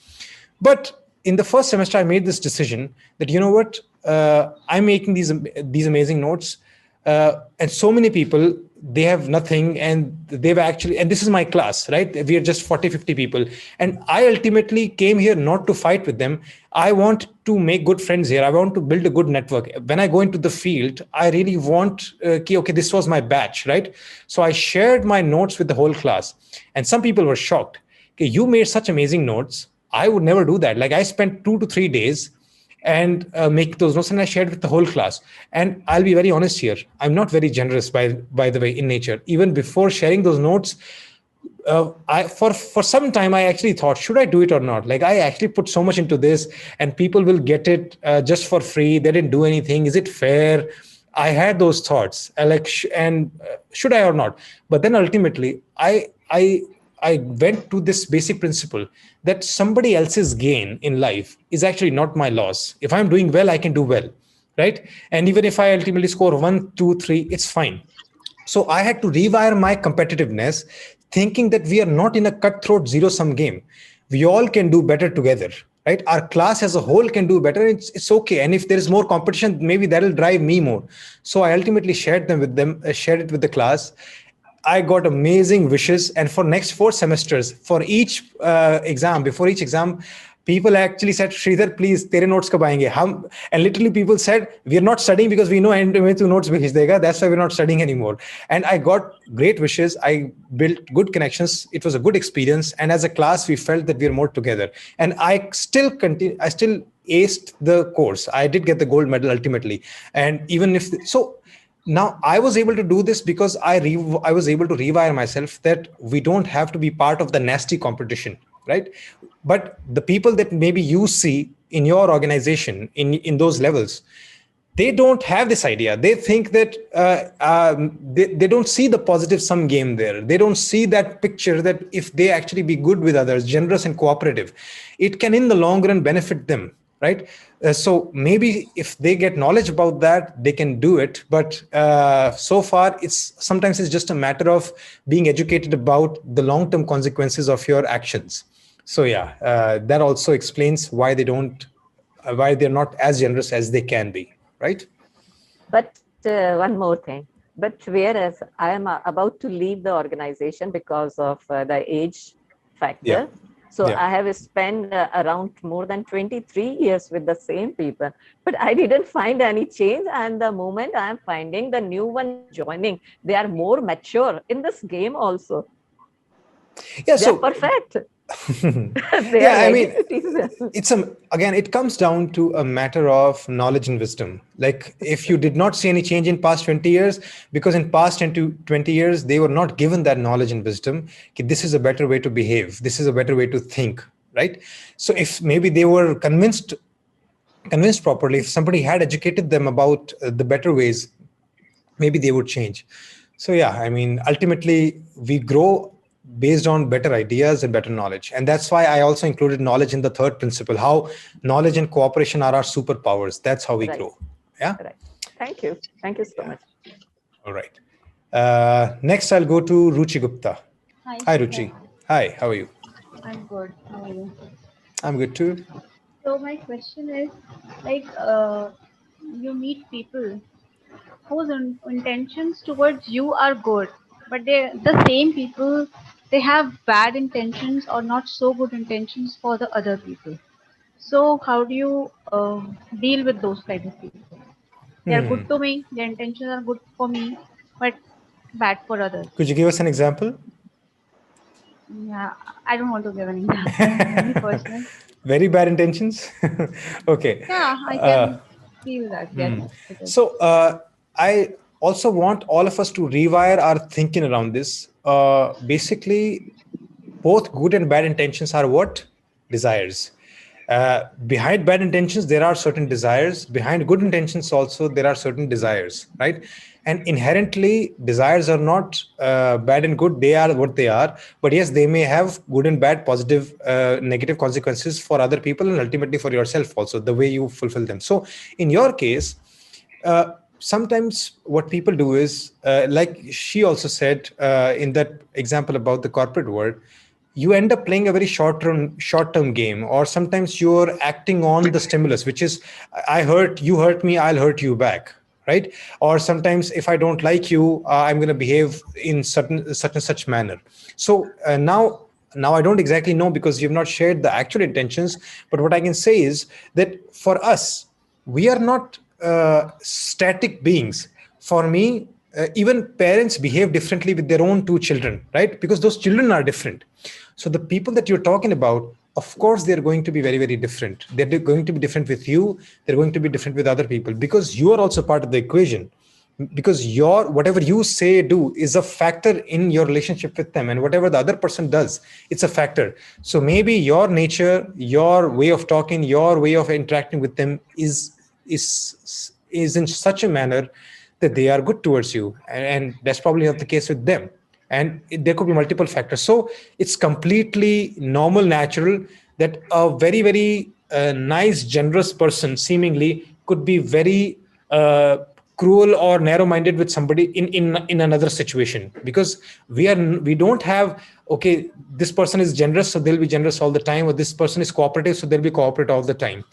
But in the first semester, I made this decision that, you know what, I'm making these amazing notes, and so many people, they have nothing, and they've actually, and this is my class, right? We are just 40, 50 people. And I ultimately came here not to fight with them. I want to make good friends here. I want to build a good network. When I go into the field, I really want, okay, this was my batch, right? So I shared my notes with the whole class. And some people were shocked. Okay, you made such amazing notes. I would never do that. Like I spent 2 to 3 days and make those notes, and I shared with the whole class. And I'll be very honest here, I'm not very generous by the way in nature. Even before sharing those notes, for some time I actually thought, should I do it or not? Like I actually put so much into this, and people will get it just for free. They didn't do anything. Is it fair? I had those thoughts, should I or not? But then ultimately, I went to this basic principle that somebody else's gain in life is actually not my loss. If I'm doing well, I can do well, right? And even if I ultimately score 1, 2, 3, it's fine. So I had to rewire my competitiveness, thinking that we are not in a cutthroat zero-sum game. We all can do better together, right? Our class as a whole can do better. It's okay. And if there is more competition, maybe that'll drive me more. So I ultimately shared shared it with the class. I got amazing wishes, and for next 4 semesters, for each exam, before each exam, people actually said, Shridhar, please, tere notes kab aayenge? And literally people said, we are not studying because we know end mein tu notes bhej dega. That's why we're not studying anymore. And I got great wishes. I built good connections. It was a good experience. And as a class, we felt that we are more together. And I still continue. I still aced the course. I did get the gold medal ultimately. And even if so, now I was able to do this because I was able to rewire myself that we don't have to be part of the nasty competition, right? But the people that maybe you see in your organization in those levels, they don't have this idea. They think that they don't see the positive sum game there. They don't see that picture that if they actually be good with others, generous and cooperative, it can in the long run benefit them, right? So maybe if they get knowledge about that, they can do it. But so far, sometimes it's just a matter of being educated about the long-term consequences of your actions. So yeah, that also explains why why they're not as generous as they can be, right? But one more thing. But whereas I am about to leave the organization because of the age factor. Yeah. So Yeah. I have spent around more than 23 years with the same people, but I didn't find any change. And the moment I am finding the new one joining, they are more mature in this game also. Yeah. They are perfect. They Yeah, are I ready mean, to teach them. again, it comes down to a matter of knowledge and wisdom. Like if you did not see any change in past 20 years, because in past 10 to 20 years, they were not given that knowledge and wisdom. Okay, this is a better way to behave. This is a better way to think, right? So if maybe they were convinced properly, if somebody had educated them about the better ways, maybe they would change. So yeah, I mean, ultimately we grow based on better ideas and better knowledge. And that's why I also included knowledge in the third principle, how knowledge and cooperation are our superpowers. That's how we Right. grow. Yeah. Right. Thank you. Thank you so much. All right. Next, I'll go to Ruchi Gupta. Hi, Ruchi. Hi, how are you? I'm good. How are you? I'm good too. So my question is, like, you meet people whose intentions towards you are good, but the same people, they have bad intentions or not so good intentions for the other people. So how do you deal with those kind of people? They are good to me. Their intentions are good for me, but bad for others. Could you give us an example? Yeah, I don't want to give an example. Maybe personal. Very bad intentions. Okay. Yeah, I can feel that. Yes, it is. So I also want all of us to rewire our thinking around this. Basically, both good and bad intentions are what? Desires. Behind bad intentions, there are certain desires. Behind good intentions also, there are certain desires, right? And inherently, desires are not bad and good. They are what they are. But yes, they may have good and bad, positive, negative consequences for other people and ultimately for yourself also, the way you fulfill them. So in your case, sometimes what people do is, like she also said in that example about the corporate world, you end up playing a very short-term game, or sometimes you're acting on the stimulus, which is, you hurt me, I'll hurt you back, right? Or sometimes if I don't like you, I'm going to behave in such and such manner. So now I don't exactly know because you've not shared the actual intentions, but what I can say is that for us, we are not static beings. For me, even parents behave differently with their own two children, right? Because those children are different. So the people that you're talking about, of course, they're going to be very, very different. They're going to be different with you. They're going to be different with other people because you are also part of the equation. Because whatever you say, do is a factor in your relationship with them, and whatever the other person does, it's a factor. So maybe your nature, your way of talking, your way of interacting with them is in such a manner that they are good towards you, and that's probably not the case with them. And there could be multiple factors. So it's completely normal, natural that a very, very nice, generous person seemingly could be very cruel or narrow-minded with somebody in another situation, because we don't have, okay, this person is generous, so they'll be generous all the time, or this person is cooperative, so they'll be cooperative all the time.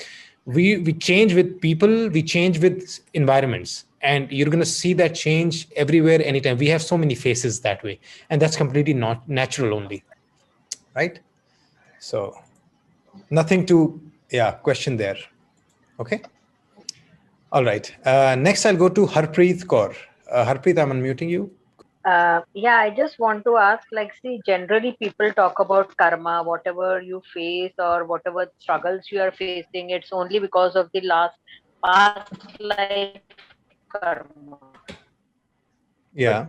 We change with people, we change with environments, and you're going to see that change everywhere, anytime. We have so many faces that way, and that's completely not natural only, right? So nothing to question there. Okay. All right. Next, I'll go to Harpreet Kaur. Harpreet, I'm unmuting you. Yeah, I just want to ask, like, see, generally people talk about karma, whatever you face or whatever struggles you are facing, it's only because of the past life karma. Yeah.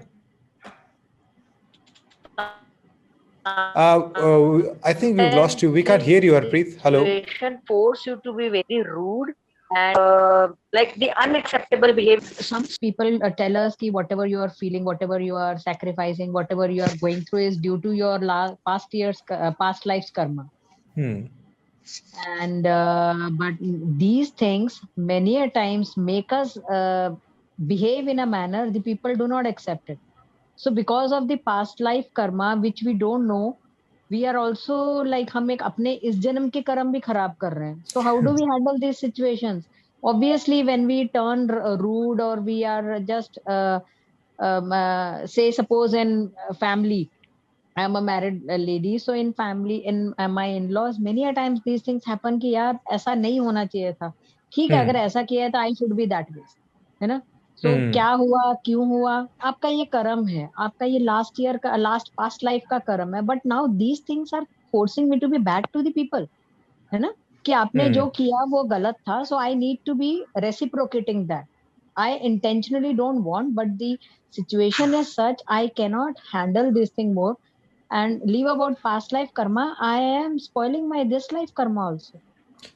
I think we've lost you. We can't hear you, Harpreet. Hello. Situation force you to be very rude and like the unacceptable behavior. Some people tell us that whatever you are feeling, whatever you are sacrificing, whatever you are going through is due to your past life's karma. And but these things many a times make us behave in a manner the people do not accept it. So because of the past life karma which we don't know, we are also like हम एक अपने इस जन्म के कर्म भी खराब कर रहे हैं. So how do we handle these situations? Obviously, when we turn rude or we are just say suppose in family, I'm a married lady, so in family, in my in-laws, many a times these things happen कि यार ऐसा नहीं होना चाहिए था. ठीक है, अगर ऐसा किया है तो I should be that way, है ना? So क्या हुआ, क्यों हुआ? आपका ये कर्म है, आपका ये past life का कर्म है. But now these things are forcing me to be bad to the people, है ना? कि आपने जो किया वो गलत था, so I need to be reciprocating that. I intentionally don't want, but the situation is such I cannot handle this thing more. And leave about past life karma, I am spoiling my this life karma also.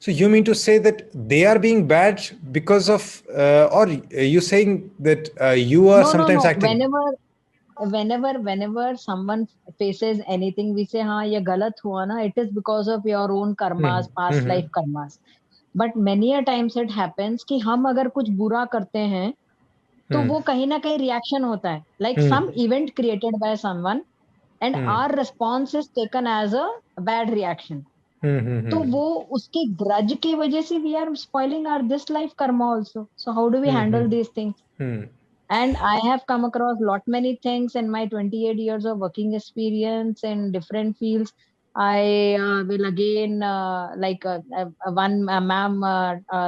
So you mean to say that they are being bad because of, or you saying that you are sometimes acting? Whenever someone faces anything, we say, हाँ ये गलत हुआ ना, it is because of your own karmas, past life karmas. But many a times it happens कि हम अगर कुछ बुरा करते हैं, तो वो कहीं ना कहीं reaction होता है. Like some event created by someone, and our response is taken as a bad reaction. तो वो उसके grudge की वजह से we are spoiling our this life karma also. So how do we handle these things? And I have come across many things in my 28 years of working experience in different fields. I will again one ma'am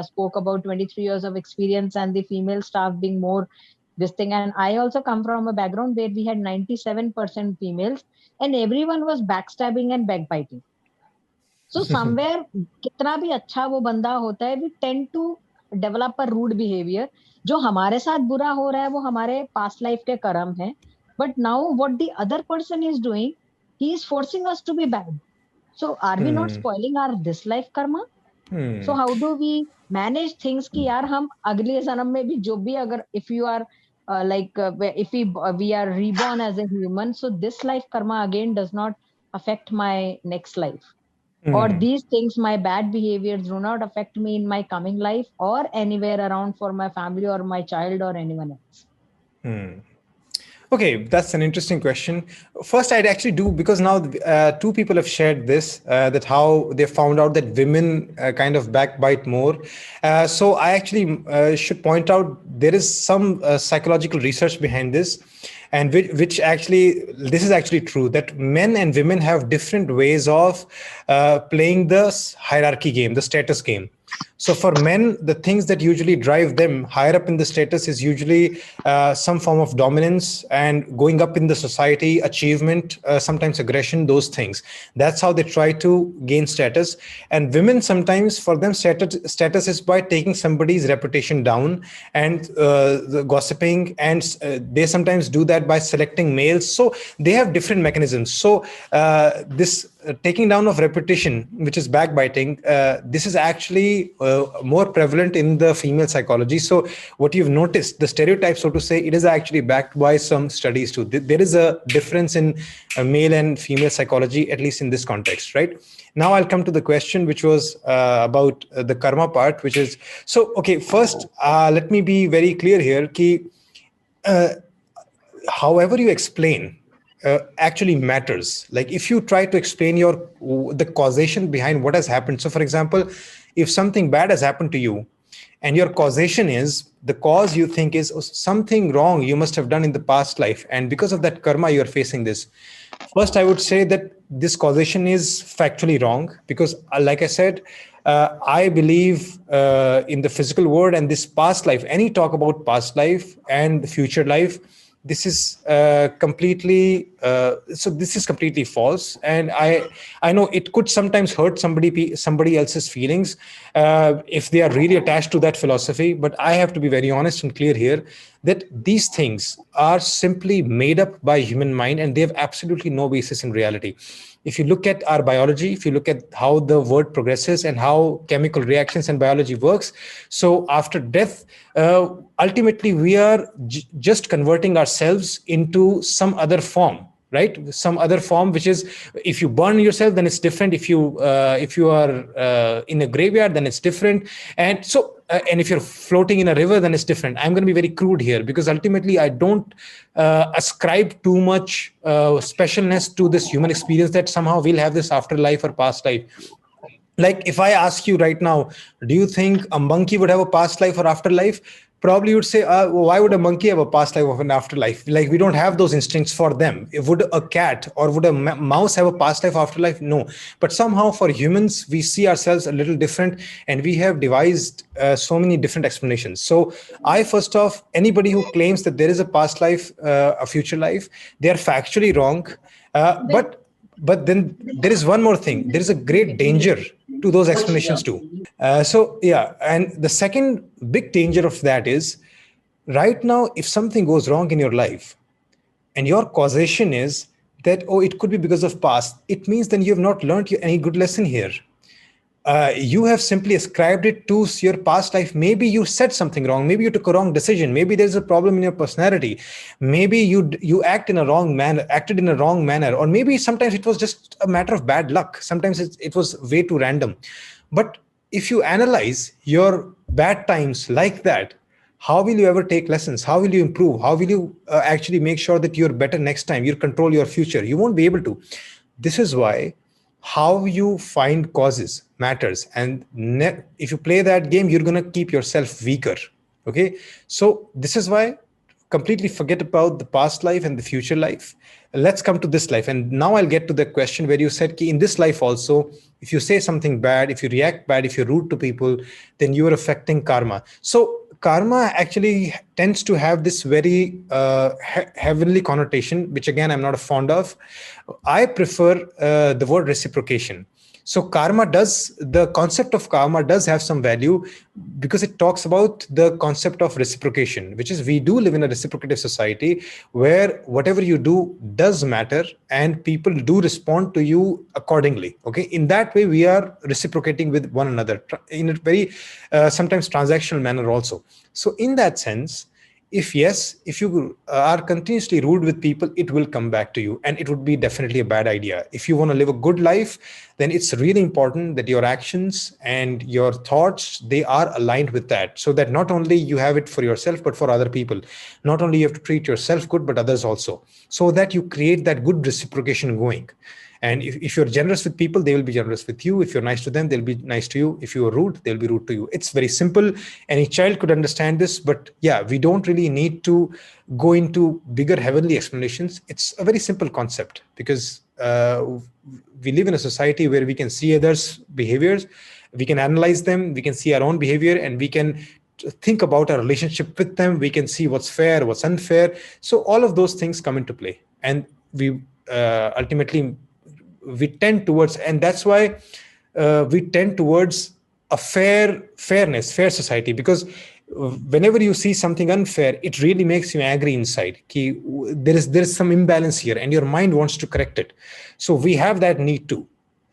spoke about 23 years of experience and the female staff being more this thing. And I also come from a background where we had 97% females and everyone was backstabbing and backbiting. So somewhere कितना भी अच्छा वो बंदा होता है, we tend to develop a rude behavior. जो हमारे साथ बुरा हो रहा है वो हमारे past life के कर्म है. But now what the other person is doing, he is forcing us to be bad. So are we not spoiling our this life karma? So how do we manage things कि यार हम अगले जन्म में भी जो भी अगर if you are if we are reborn as a human, so this life karma again does not affect my next life. Or these things, my bad behaviors do not affect me in my coming life or anywhere around for my family or my child or anyone else. Okay, that's an interesting question. First, I'd actually do, because now two people have shared this, that how they found out that women kind of backbite more. So I actually should point out there is some psychological research behind this, and which actually, this is actually true, that men and women have different ways of playing the hierarchy game, the status game. So for men, the things that usually drive them higher up in the status is usually some form of dominance and going up in the society, achievement, sometimes aggression, those things. That's how they try to gain status. And women, sometimes for them, status is by taking somebody's reputation down and the gossiping. And they sometimes do that by selecting males. So they have different mechanisms. So this taking down of repetition, which is backbiting, this is actually more prevalent in the female psychology. So what you've noticed, the stereotype, so to say, it is actually backed by some studies too. There is a difference in male and female psychology, at least in this context, right? Now I'll come to the question, which was about the karma part, which is, so, okay, first, let me be very clear here, ki, however you explain actually matters. Like if you try to explain the causation behind what has happened. So for example, if something bad has happened to you and your causation is, the cause you think is something wrong you must have done in the past life, and because of that karma you are facing this. First, I would say that this causation is factually wrong, because like I said, I believe in the physical world and this past life. Any talk about past life and the future life, this is completely false. And I know it could sometimes hurt somebody else's feelings if they are really attached to that philosophy, but I have to be very honest and clear here that these things are simply made up by human mind, and they have absolutely no basis in reality. If you look at our biology, if you look at how the world progresses and how chemical reactions and biology works, so after death, ultimately we are just converting ourselves into some other form, right? Some other form, which is, if you burn yourself, then it's different. If you are in a graveyard, then it's different. And so, and if you're floating in a river, then it's different. I'm going to be very crude here, because ultimately I don't ascribe too much specialness to this human experience that somehow we'll have this afterlife or past life. Like if I ask you right now, do you think a monkey would have a past life or afterlife? Probably you would say, why would a monkey have a past life or an afterlife? Like we don't have those instincts for them. Would a cat or would a mouse have a past life, afterlife? No. But somehow for humans, we see ourselves a little different, and we have devised so many different explanations. So first off, anybody who claims that there is a past life, a future life, they are factually wrong. But then there is one more thing. There is a great danger to those explanations too. And the second big danger of that is, right now, if something goes wrong in your life and your causation is that, it could be because of past, it means then you have not learned any good lesson here. You have simply ascribed it to your past life. Maybe you said something wrong. Maybe you took a wrong decision. Maybe there's a problem in your personality. Maybe you acted in a wrong manner, or maybe sometimes it was just a matter of bad luck. Sometimes it was way too random. But if you analyze your bad times like that, how will you ever take lessons? How will you improve? How will you actually make sure that you're better next time? You control your future. You won't be able to. This is why how you find causes matters. And if you play that game, you're going to keep yourself weaker. Okay. So this is why completely forget about the past life and the future life. Let's come to this life. And now I'll get to the question where you said, in this life also, if you say something bad, if you react bad, if you're rude to people, then you are affecting karma. So karma actually tends to have this very heavenly connotation, which again, I'm not fond of. I prefer the word reciprocation. So the concept of karma does have some value, because it talks about the concept of reciprocation, which is, we do live in a reciprocative society where whatever you do does matter and people do respond to you accordingly. Okay. In that way, we are reciprocating with one another in a very sometimes transactional manner also. So in that sense, if you are continuously rude with people, it will come back to you, and it would be definitely a bad idea. If you want to live a good life, then it's really important that your actions and your thoughts, they are aligned with that, so that not only you have it for yourself, but for other people. Not only you have to treat yourself good, but others also, so that you create that good reciprocation going. And if you're generous with people, they will be generous with you. If you're nice to them, they'll be nice to you. If you are rude, they'll be rude to you. It's very simple. Any child could understand this, but yeah, we don't really need to go into bigger heavenly explanations. It's a very simple concept, because we live in a society where we can see others' behaviors, we can analyze them, we can see our own behavior, and we can think about our relationship with them. We can see what's fair, what's unfair. So all of those things come into play, and we ultimately we tend towards, and that's why we tend towards a fair society, because whenever you see something unfair, it really makes you angry inside. There is some imbalance here, and your mind wants to correct it. So we have that need too.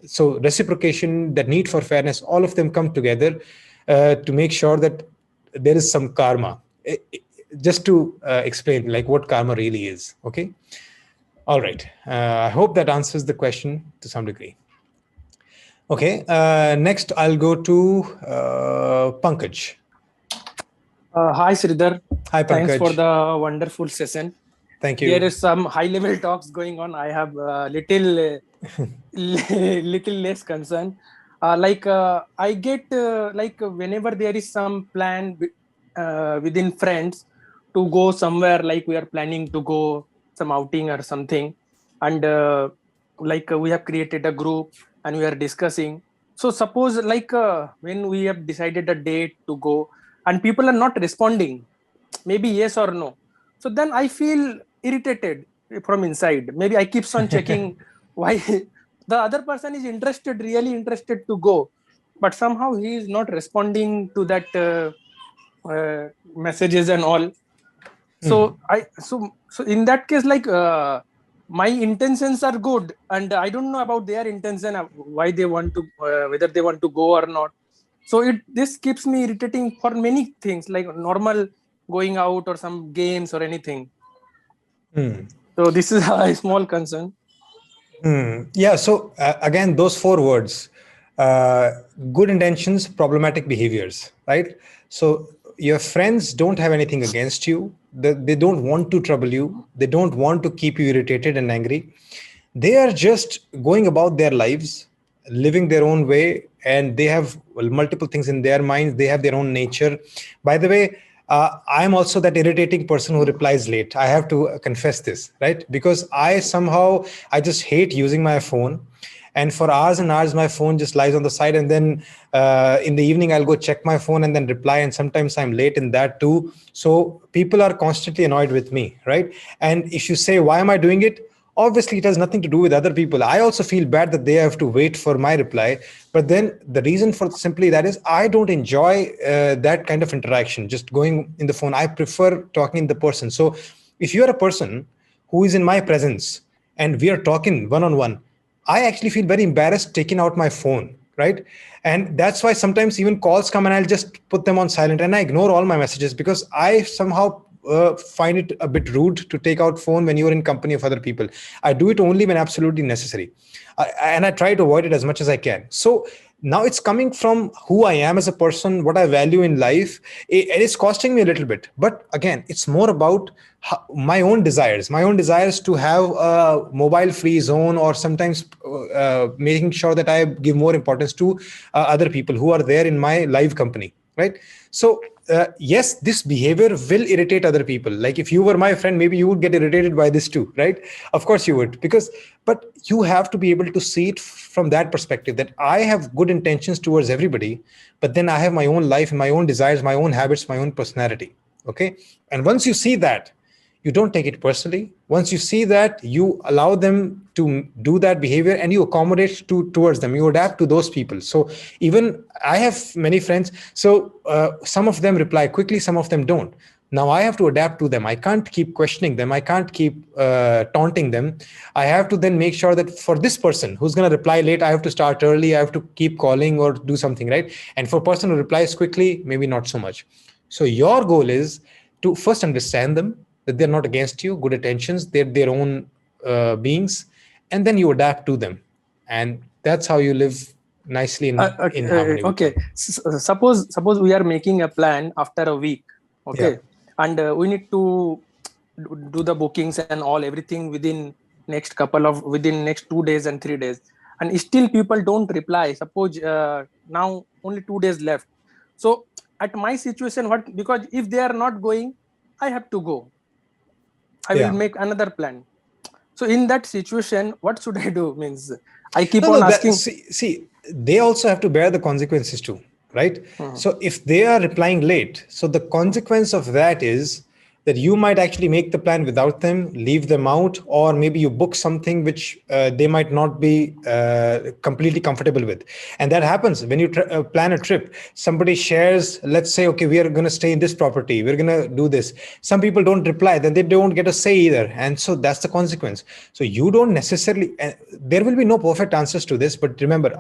So reciprocation, that need for fairness, all of them come together to make sure that there is some karma. Just to explain like what karma really is. Okay. All right. I hope that answers the question to some degree. Okay. Next, I'll go to Pankaj. Hi, Shridhar. Hi, Pankaj. Thanks for the wonderful session. Thank you. There is some high-level talks going on. I have little less concern. I get whenever there is some plan within friends to go somewhere, like we are planning to go some outing or something, and we have created a group and we are discussing. So suppose when we have decided a date to go and people are not responding, maybe yes or no. So then I feel irritated from inside. Maybe I keeps on checking why the other person is really interested to go, but somehow he is not responding to that messages and all. So so in that case, my intentions are good, and I don't know about their intention, why they want to, whether they want to go or not. So this keeps me irritating for many things, like normal going out or some games or anything. So this is a small concern. Yeah. So again, those 4 words: good intentions, problematic behaviors. Right. So your friends don't have anything against you. They don't want to trouble you. They don't want to keep you irritated and angry. They are just going about their lives, living their own way, and they have multiple things in their minds. They have their own nature. By the way, I'm also that irritating person who replies late. I have to confess this, right? Because I just hate using my phone. And for hours and hours, my phone just lies on the side. And then in the evening, I'll go check my phone and then reply. And sometimes I'm late in that too. So people are constantly annoyed with me, right? And if you say, why am I doing it? Obviously, it has nothing to do with other people. I also feel bad that they have to wait for my reply. But then the reason for simply that is I don't enjoy that kind of interaction, just going in the phone. I prefer talking in the person. So if you're a person who is in my presence and we are talking one-on-one, I actually feel very embarrassed taking out my phone, right? And that's why sometimes even calls come and I'll just put them on silent and I ignore all my messages because I somehow find it a bit rude to take out phone when you're in company of other people. I do it only when absolutely necessary. And I try to avoid it as much as I can. So now it's coming from who I am as a person, what I value in life. It is costing me a little bit. But again, it's more about my own desires to have a mobile free zone, or sometimes making sure that I give more importance to other people who are there in my live company, right? So yes, this behavior will irritate other people. Like if you were my friend, maybe you would get irritated by this too, right? Of course you would, but you have to be able to see it from that perspective, that I have good intentions towards everybody, but then I have my own life and my own desires, my own habits, my own personality. Okay. And once you see that, you don't take it personally. Once you see that, you allow them to do that behavior and you accommodate towards them. You adapt to those people. So even I have many friends. So some of them reply quickly, some of them don't. Now I have to adapt to them. I can't keep questioning them. I can't keep taunting them. I have to then make sure that for this person who's going to reply late, I have to start early. I have to keep calling or do something, right? And for a person who replies quickly, maybe not so much. So your goal is to first understand them, that they're not against you, good intentions, they're their own beings, and then you adapt to them. And that's how you live nicely in harmony. Okay. Suppose we are making a plan after a week, okay? Yeah. And we need to do the bookings and everything within next 2 days and 3 days. And still people don't reply. Suppose now only 2 days left. So at my situation, because if they are not going, I have to go. I will make another plan. So in that situation, what should I do? Means I keep on asking. See, they also have to bear the consequences too, right? So if they are replying late, so the consequence of that is that you might actually make the plan without them, leave them out, or maybe you book something which they might not be completely comfortable with. And that happens when you plan a trip. Somebody shares, let's say, okay, we are going to stay in this property, we're going to do this. Some people don't reply, then they don't get a say either. And so that's the consequence. So you don't necessarily, there will be no perfect answers to this, but remember,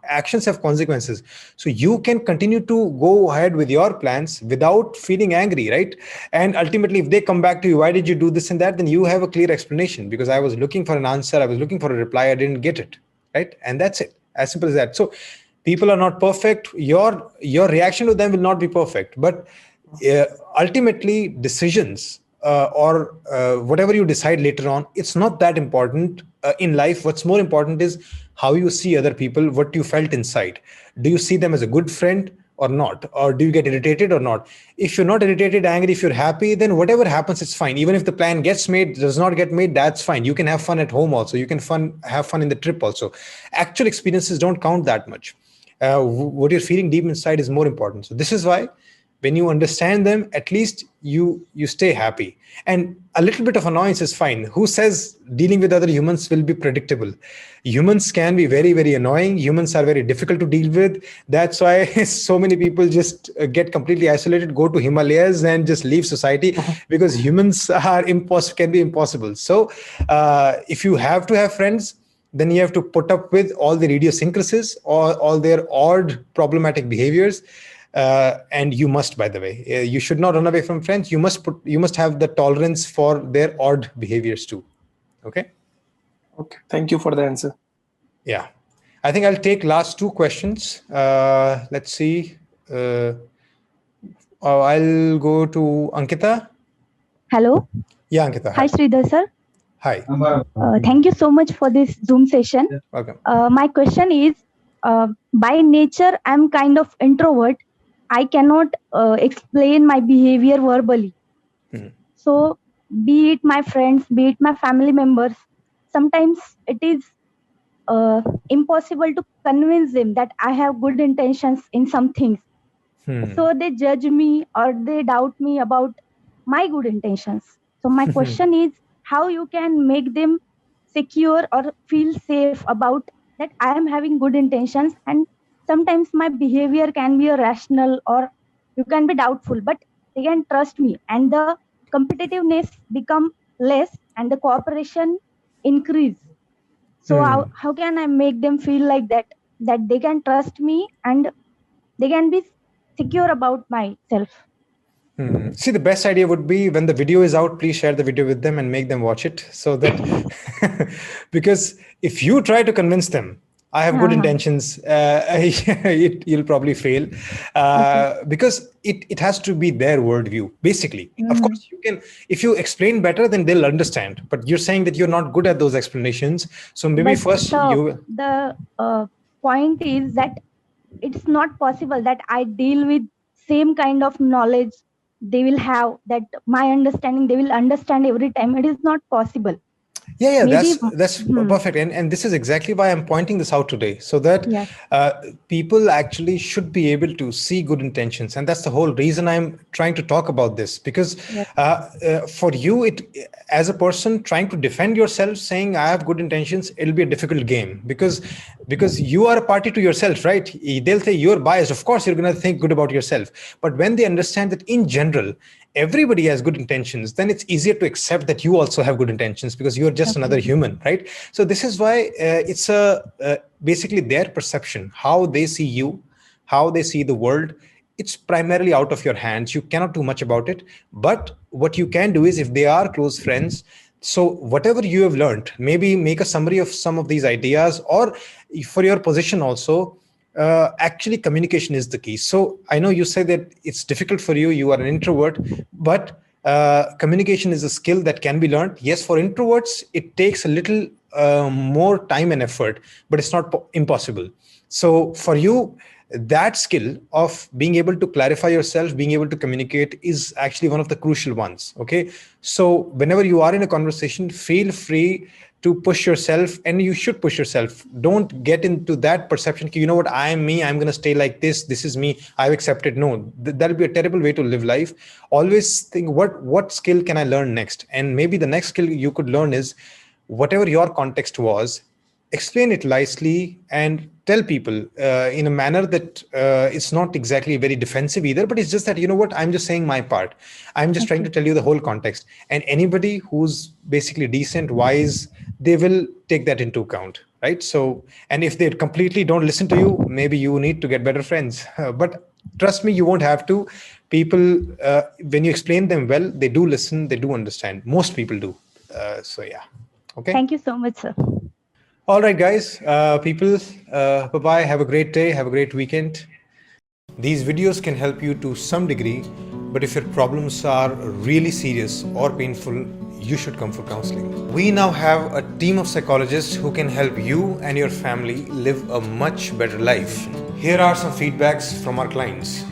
actions have consequences. So you can continue to go ahead with your plans without feeling angry, right? And ultimately, if they come back to you, why did you do this and that? Then you have a clear explanation, because I was looking for an answer, I was looking for a reply, I didn't get it, right? And that's it, as simple as that. So people are not perfect. Your reaction to them will not be perfect, but ultimately decisions or whatever you decide later on, it's not that important in life. What's more important is how you see other people, what you felt inside. Do you see them as a good friend or not? Or do you get irritated or not? If you're not irritated, angry, if you're happy, then whatever happens, it's fine. Even if the plan gets made, does not get made, that's fine. You can have fun at home also. You can have fun in the trip also. Actual experiences don't count that much. What you're feeling deep inside is more important. So this is why when you understand them, at least you stay happy. And a little bit of annoyance is fine. Who says dealing with other humans will be predictable? Humans can be very, very annoying. Humans are very difficult to deal with. That's why so many people just get completely isolated, go to Himalayas and just leave society, because humans can be impossible. So if you have to have friends, then you have to put up with all their idiosyncrasies or all their odd problematic behaviors. And you must, by the way, you should not run away from friends. You must have the tolerance for their odd behaviors too. Okay. Thank you for the answer. Yeah, I think I'll take last two questions. Let's see. I'll go to Ankita. Hello. Yeah, Ankita. Hi, Shridhar sir. Hi. Thank you so much for this Zoom session. Welcome. My question is, by nature, I'm kind of introvert. I cannot explain my behavior verbally. So be it my friends, be it my family members, sometimes it is impossible to convince them that I have good intentions in some things. So they judge me or they doubt me about my good intentions. So my question is, how you can make them secure or feel safe about that I am having good intentions, and sometimes my behavior can be irrational or you can be doubtful, but they can trust me and the competitiveness become less and the cooperation increase. So how can I make them feel like that they can trust me and they can be secure about myself? See, the best idea would be when the video is out, please share the video with them and make them watch it, so that because if you try to convince them I have good intentions, you'll probably fail, because it has to be their worldview, basically. Of course, you can, if you explain better, then they'll understand. But you're saying that you're not good at those explanations. So maybe the point is that it's not possible that I deal with same kind of knowledge they will have, that my understanding they will understand every time. It is not possible. Yeah, that's perfect. And this is exactly why I'm pointing this out today, so that people actually should be able to see good intentions. And that's the whole reason I'm trying to talk about this, because for you, as a person trying to defend yourself, saying I have good intentions, it'll be a difficult game, because you are a party to yourself, right? They'll say you're biased. Of course, you're going to think good about yourself. But when they understand that in general, everybody has good intentions, then it's easier to accept that you also have good intentions, because you're just another human, right? So this is why it's basically their perception, how they see you, how they see the world. It's primarily out of your hands. You cannot do much about it. But what you can do is, if they are close friends, so whatever you have learned, maybe make a summary of some of these ideas, or for your position also, actually communication is the key. So I know you say that it's difficult for you, you are an introvert, but communication is a skill that can be learned. Yes, for introverts, it takes a little more time and effort, but it's not impossible. So for you, that skill of being able to clarify yourself, being able to communicate, is actually one of the crucial ones. Okay. So whenever you are in a conversation, feel free to push yourself, and you should push yourself. Don't get into that perception, you know what, I am me, I'm going to stay like this is me, I've accepted. No, that'll be a terrible way to live life. Always think, what skill can I learn next? And maybe the next skill you could learn is, whatever your context was, explain it nicely and tell people in a manner that it's not exactly very defensive either, but it's just that, you know what, I'm just saying my part. I'm just trying to tell you the whole context. And anybody who's basically decent, wise, they will take that into account, right? So, and if they completely don't listen to you, maybe you need to get better friends. But trust me, you won't have to. People, when you explain them well, they do listen, they do understand. Most people do. So yeah. Okay. Thank you so much, sir. All right, guys, people, bye-bye. Have a great day. Have a great weekend. These videos can help you to some degree, but if your problems are really serious or painful, you should come for counseling. We now have a team of psychologists who can help you and your family live a much better life. Here are some feedbacks from our clients.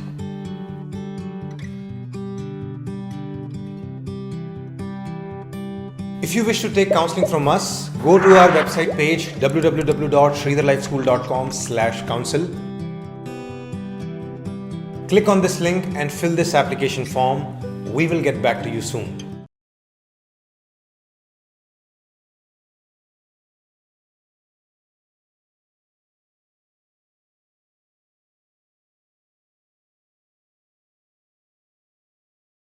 If you wish to take counseling from us, go to our website page www.shridharlifeschool.com/counsel. Click on this link and fill this application form. We will get back to you soon.